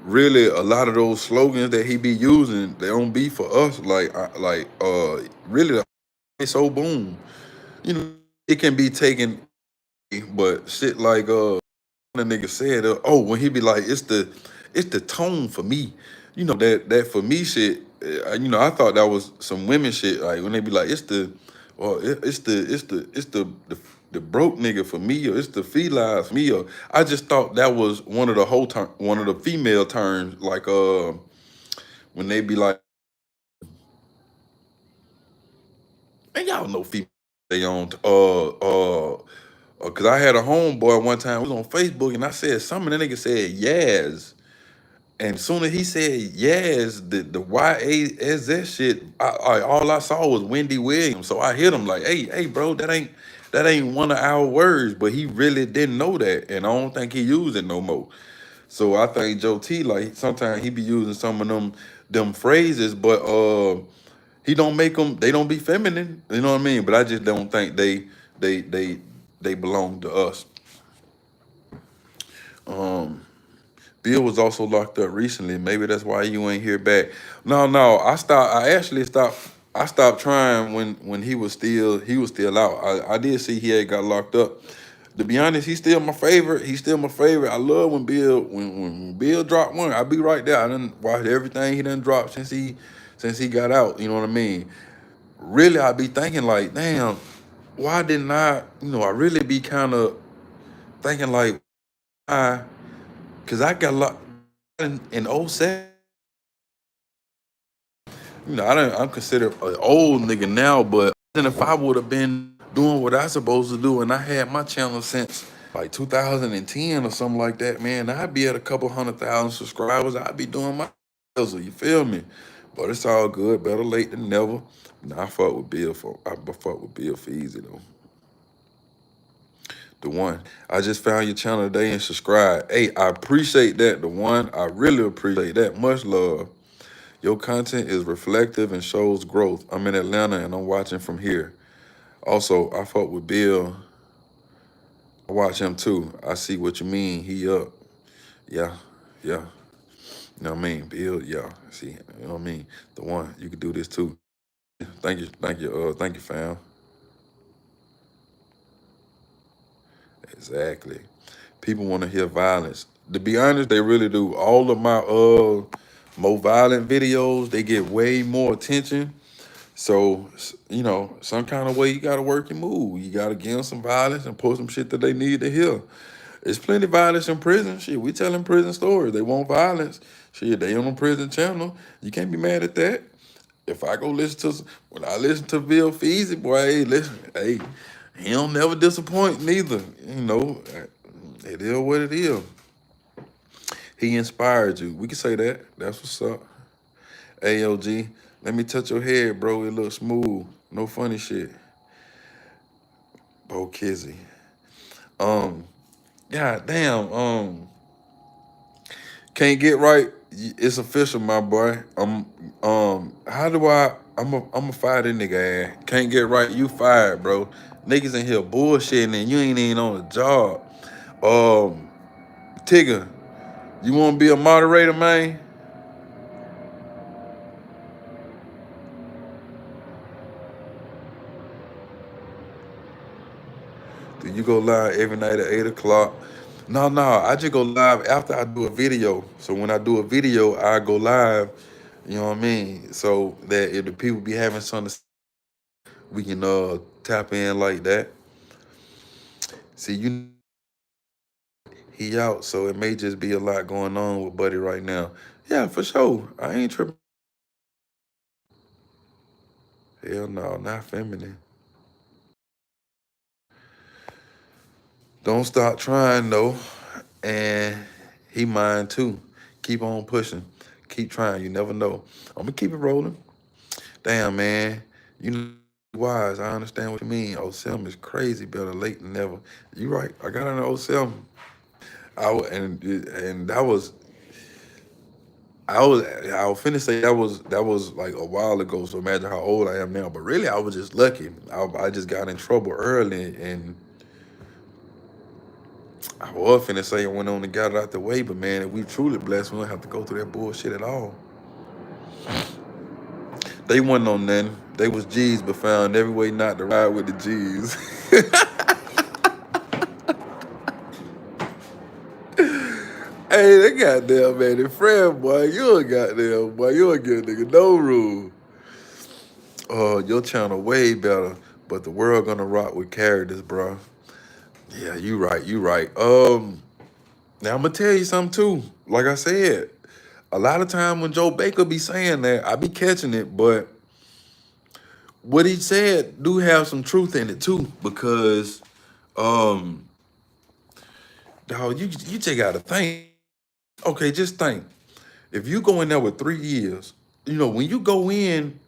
really a lot of those slogans that he be using, they don't be for us. Really, so boom. It can be taken, but shit like the nigga said, when he be like, it's the tone for me. That for me shit. I thought that was some women shit. Like when they be like, it's the broke nigga for me, or it's the feline for me, or I just thought that was one of the female terms. Like when they be like, and y'all know female. they on cause I had a homeboy one time. We was on Facebook and I said something. The nigga said Yaz. And soon as he said yes, the YASS shit, all I saw was Wendy Williams. So I hit him like, hey, bro, that ain't one of our words. But he really didn't know that, and I don't think he used it no more. So I think Joe T, like sometimes he be using some of them phrases, but he don't make them. They don't be feminine. You know what I mean? But I just don't think they they belong to us. Um. Bill was also locked up recently. Maybe that's why you ain't hear back. No. I actually stopped. I stopped trying when he was still out. I did see he had got locked up. To be honest, he's still my favorite. He's still my favorite. I love when Bill dropped one. I be right there. I done watched everything he done dropped since he got out. You know what I mean? Really, I be thinking like, damn, why didn't I? I really be kind of thinking like, I, cause I got locked in '07. I'm considered an old nigga now, but then if I would have been doing what I supposed to do and I had my channel since like 2010 or something like that, man, I'd be at a couple 100,000 subscribers. I'd be doing my puzzle, you feel me? But it's all good, better late than never. Nah, I fuck with Bill for easy though. The one. I just found your channel today and subscribe. Hey, I appreciate that, the one. I really appreciate that. Much love. Your content is reflective and shows growth. I'm in Atlanta and I'm watching from here. Also, I fuck with Bill. I watch him too. I see what you mean. He up. Yeah, yeah. You know what I mean? Bill, yeah. See, you know what I mean? The one. You could do this too. Thank you, fam. Exactly. People want to hear violence. To be honest, they really do. All of my more violent videos, they get way more attention. So, some kind of way you gotta work your move. You gotta give them some violence and post some shit that they need to hear. There's plenty of violence in prison. Shit, we telling prison stories. They want violence. Shit, they on the prison channel. You can't be mad at that. If I go when I listen to Bill Feezy, boy, hey, listen, hey, he don't never disappoint neither. It is what it is. He inspired you. We can say that. That's what's up. AOG, let me touch your head, bro. It looks smooth. No funny shit. Bo Kizzy. Um, God damn. Can't get right. It's official, my boy. How do I'm a fire this nigga ass. Can't get right. You fired, bro. Niggas in here bullshitting and you ain't even on the job. Tigger, you want to be a moderator, man? Do you go live every night at 8 o'clock? No. I just go live after I do a video. So when I do a video, I go live. You know what I mean? So that if the people be having something, we can tap in like that. See, he out, so it may just be a lot going on with Buddy right now. Yeah, for sure. I ain't tripping. Hell no, not feminine. Don't stop trying though. And he mine too. Keep on pushing. Keep trying. You never know. I'm gonna keep it rolling. Damn, man. You know, wise. I understand what you mean. '07 is crazy. Better late than never. You right. I got an '07. And that was. I was finna say that was like a while ago. So imagine how old I am now. But really, I was just lucky. I just got in trouble early, and I was finna say I went on and got it out the way. But man, if we truly blessed, we don't have to go through that bullshit at all. They wasn't on nothing. They was G's, but found every way not to ride with the G's. Hey, they goddamn man, the friend boy, you a goddamn boy, you a good nigga, no rule. Your channel way better, but the world gonna rock with characters, bro. Yeah, you right, you right. Now I'm gonna tell you something too. Like I said, a lot of time when Joe Baker be saying that, I be catching it, but what he said do have some truth in it too, because um, dog, you just gotta think. Okay, just think. If you go in there with 3 years, when you go in,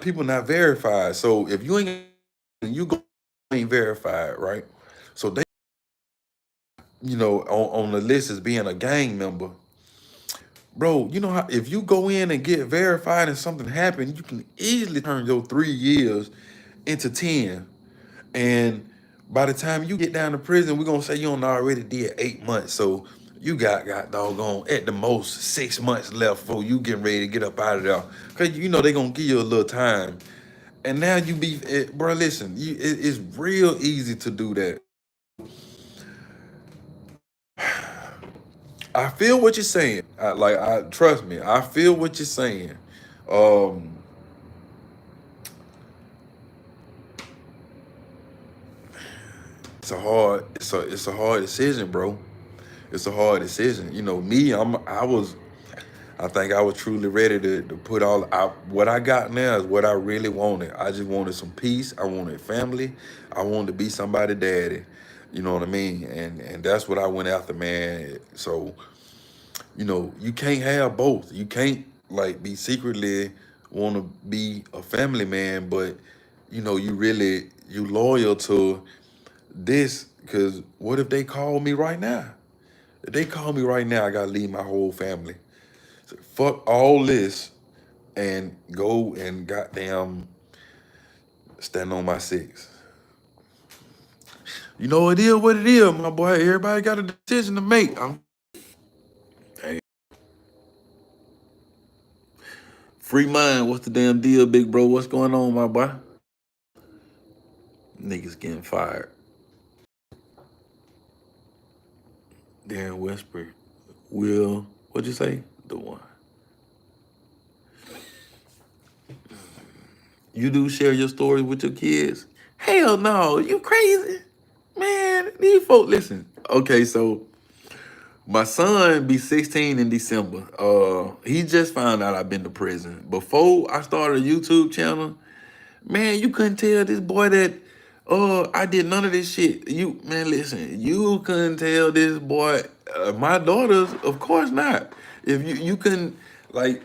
people not verified. So if you ain't you go ain't verified, right? So they, on the list as being a gang member. Bro, you know how if you go in and get verified and something happened, you can easily turn your 3 years into 10. And by the time you get down to prison, we're gonna say you done already did 8 months. So you got doggone at the most 6 months left before you getting ready to get up out of there. Cause they gonna give you a little time. And now you be, bro, listen, it's real easy to do that. I feel what you're saying. I trust me, I feel what you're saying. Um, it's a hard decision, bro. It's a hard decision. Me, I think I was truly ready to put what I got now is what I really wanted. I just wanted some peace. I wanted family. I wanted to be somebody daddy. You know what I mean? And that's what I went after, man. So, you can't have both. You can't like be secretly want to be a family man, but you loyal to this, because what if they call me right now? If they call me right now, I gotta leave my whole family. So fuck all this and go and goddamn stand on my six. It is what it is, my boy. Everybody got a decision to make. Hey, free mind. What's the damn deal, big bro? What's going on, my boy? Niggas getting fired. Darren Whisper. Will, what'd you say? The one. You do share your stories with your kids? Hell no, you crazy. Man, these folk, listen. Okay, so my son be 16 in December. He just found out I've been to prison. Before I started a YouTube channel, man, you couldn't tell this boy that I did none of this shit. Listen, you couldn't tell this boy, my daughters, of course not. If you couldn't, like,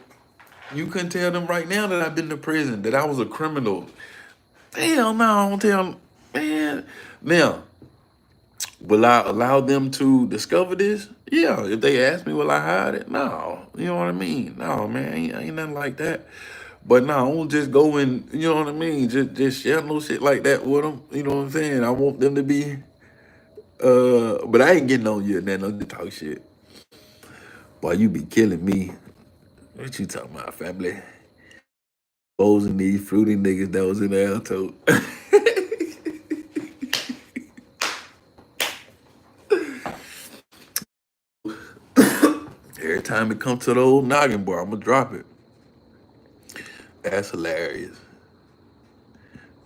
you couldn't tell them right now that I've been to prison, that I was a criminal. Hell no, I don't tell them, man. Now, will I allow them to discover this? Yeah. If they ask me, will I hide it? No. You know what I mean? No, man, ain't nothing like that. But no, I won't just go and, you know what I mean? Just share no shit like that with them. You know what I'm saying? I want them to be, but I ain't getting on you, man. No talk shit. Boy, you be killing me. What you talking about, family? Exposing these fruity niggas that was in the alto. Every time it comes to the old noggin bar, I'm gonna drop it. That's hilarious.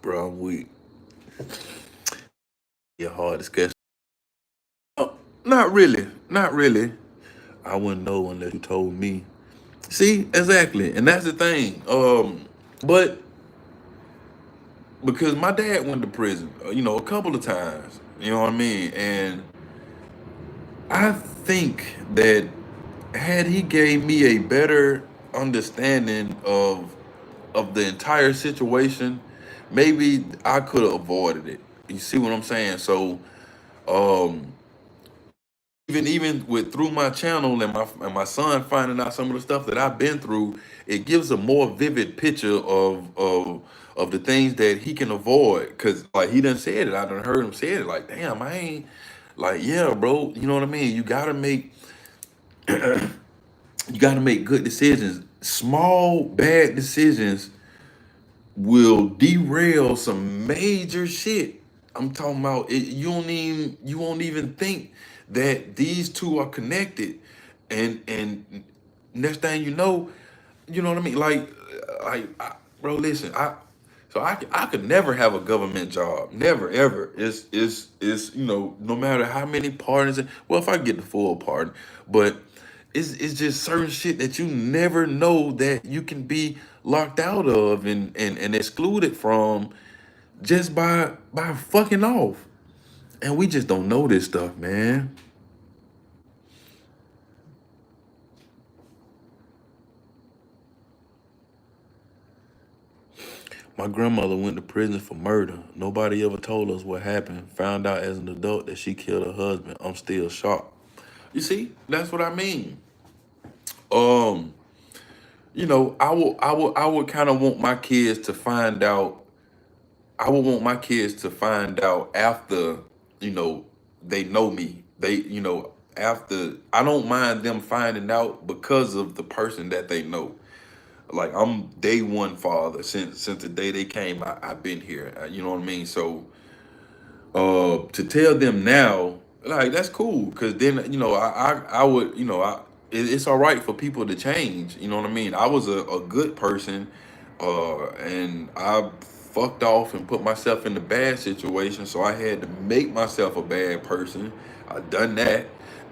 Bro, I'm weak. Your hard discussion. Oh, not really. Not really. I wouldn't know unless you told me. See, exactly. And that's the thing. But because my dad went to prison, a couple of times. You know what I mean? And I think that had he gave me a better understanding of the entire situation, maybe I could have avoided it. You see what I'm saying? So um even with through my channel and my son finding out some of the stuff that I've been through, it gives a more vivid picture of the things that he can avoid. Cause like he done said it, I done heard him say it. Like, damn, I ain't like, yeah, bro. You know what I mean? You gotta make good decisions. Small bad decisions will derail some major shit. I'm talking about it. You won't even think that these two are connected, and next thing you know what I mean. Bro, listen, I could never have a government job, never ever. It's no matter how many pardons. Well, if I get the full pardon, but it's just certain shit that you never know that you can be locked out of and excluded from just by fucking off. And we just don't know this stuff, man. My grandmother went to prison for murder. Nobody ever told us what happened. Found out as an adult that she killed her husband. I'm still shocked. You see, that's what I mean. Um, I would kind of want my kids to find out. I would want my kids to find out after, they know me. After I don't mind them finding out because of the person that they know. Like I'm day one father since the day they came. I've been here. You know what I mean? So to tell them now, like that's cool, because then I would, it's all right for people to change. You know what I mean? I was a good person, and I fucked off and put myself in the bad situation, so I had to make myself a bad person. I done that.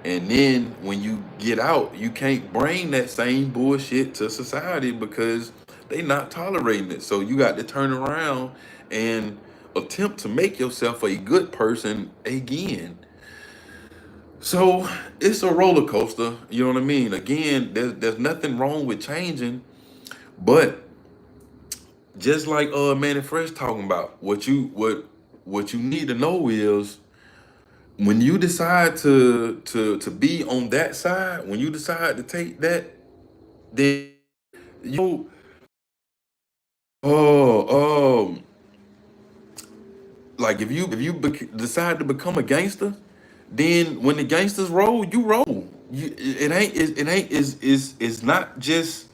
And then when you get out, you can't bring that same bullshit to society because they not tolerating it. So you got to turn around and attempt to make yourself a good person again. So it's a roller coaster, you know what I mean? Again, there's nothing wrong with changing, but just like Manny Fresh talking about, what you need to know is when you decide to be on that side, when you decide to take that, then you oh like if you decide to become a gangster, then when the gangsters roll, you roll. It ain't is not just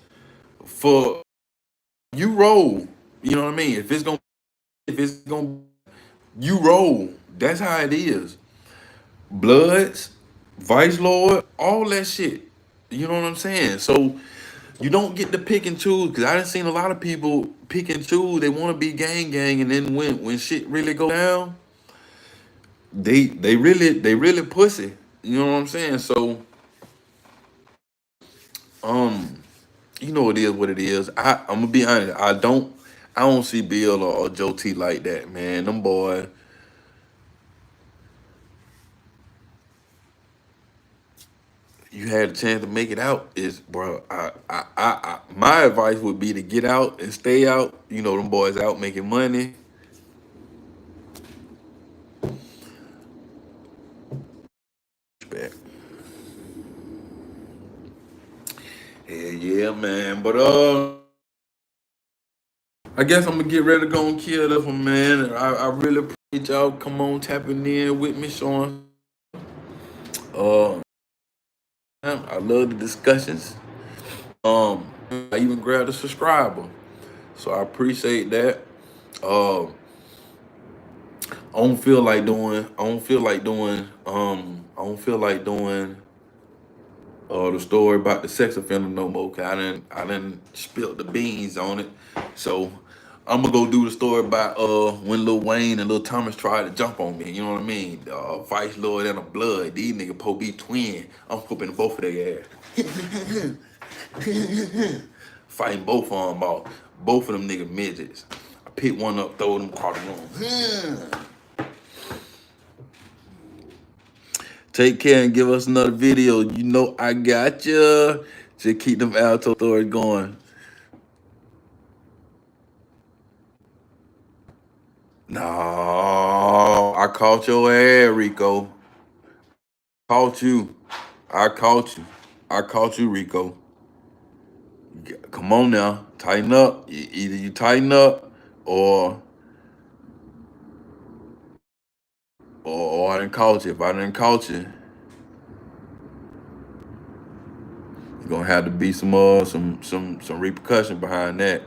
for you roll. You know what I mean? If it's gonna you roll. That's how it is. Bloods, Vice Lord, all that shit. You know what I'm saying? So you don't get to pick and choose, because I done seen a lot of people pick and choose. They want to be gang, and then when shit really go down, they really pussy. You know what I'm saying? So um, it is what it is. I'm gonna be honest. I don't see Bill or Joe T like that, man. Them boy, you had a chance to make it out. Is bro, my advice would be to get out and stay out. Them boys out making money. Respect. Yeah, yeah, man. But I guess I'm gonna get ready to go and kill this one, man. I really appreciate y'all come on tapping in with me, showing. Uh, I love the discussions. I even grabbed a subscriber, so I appreciate that. Uh, I don't feel like doing. I don't feel like doing. I don't feel like doing the story about the sex offender no more. Cause I didn't spill the beans on it. So I'm gonna go do the story about when Lil Wayne and Lil Thomas tried to jump on me. You know what I mean? Vice Lord and a Blood. These niggas po be twin. I'm whooping both of their ass. Fighting both of them out. Both of them niggas midgets. I pick one up, throw them across the room. Take care and give us another video. I got ya. Just keep them alto stories going. No, I caught your ass, Rico. Caught you. I caught you. I caught you, Rico. Come on now, tighten up. Either you tighten up, or I didn't caught you. If I didn't caught you, you're gonna have to be some repercussion behind that.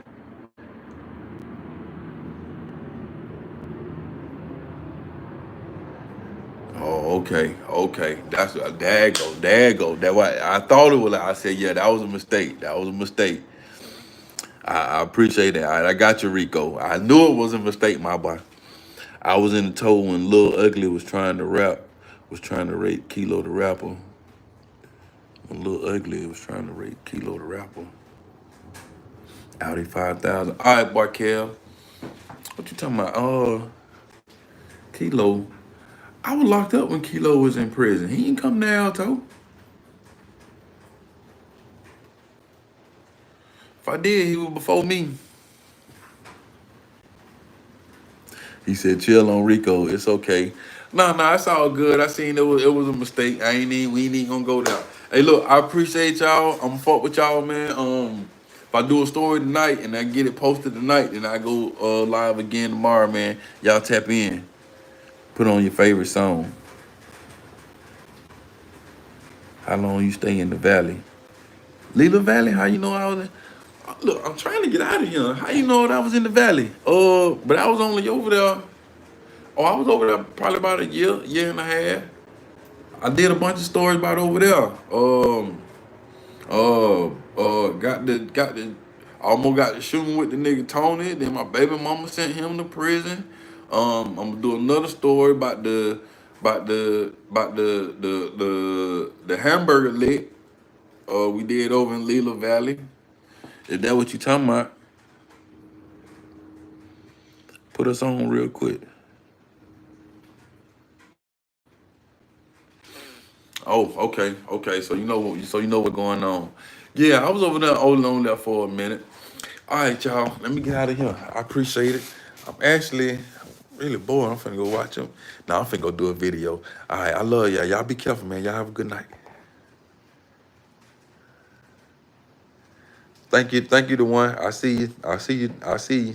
Oh, okay, okay. That's a dago. That why I thought it was. I said, yeah, that was a mistake. That was a mistake. I appreciate that. I got you, Rico. I knew it was a mistake, my boy. I was in the toe when Lil Ugly was trying to rap, was trying to rate Kilo the rapper. A little ugly was trying to rate Kilo the rapper. Audi 5000. All right, boy, Kev. What you talking about? Kilo. I was locked up when Kilo was in prison. He ain't come to Alto. If I did, he was before me. He said, chill on Rico. It's okay. Nah, it's all good. I seen it was a mistake. We ain't even gonna go there. Hey, look, I appreciate y'all. I'm gonna fuck with y'all, man. If I do a story tonight and I get it posted tonight, then I go live again tomorrow, man. Y'all tap in. Put on your favorite song. How long you stay in the valley? Lila Valley? How you know I was in? Look, I'm trying to get out of here. How you know that I was in the valley? But I was only over there. Oh, I was over there probably about a year and a half. I did a bunch of stories about over there. Almost got the shooting with the nigga Tony. Then my baby mama sent him to prison. I'm gonna do another story about the hamburger lick. We did over in Lila Valley. Is that what you talking about? Put us on real quick. Oh, okay. So you know what's going on. Yeah, I was over there holding on there for a minute. All right, y'all. Let me get out of here. I appreciate it. I'm actually really bored. I'm finna go watch them. Now I'm finna go do a video. All right, I love y'all. Y'all be careful, man. Y'all have a good night. Thank you, the one. I see you.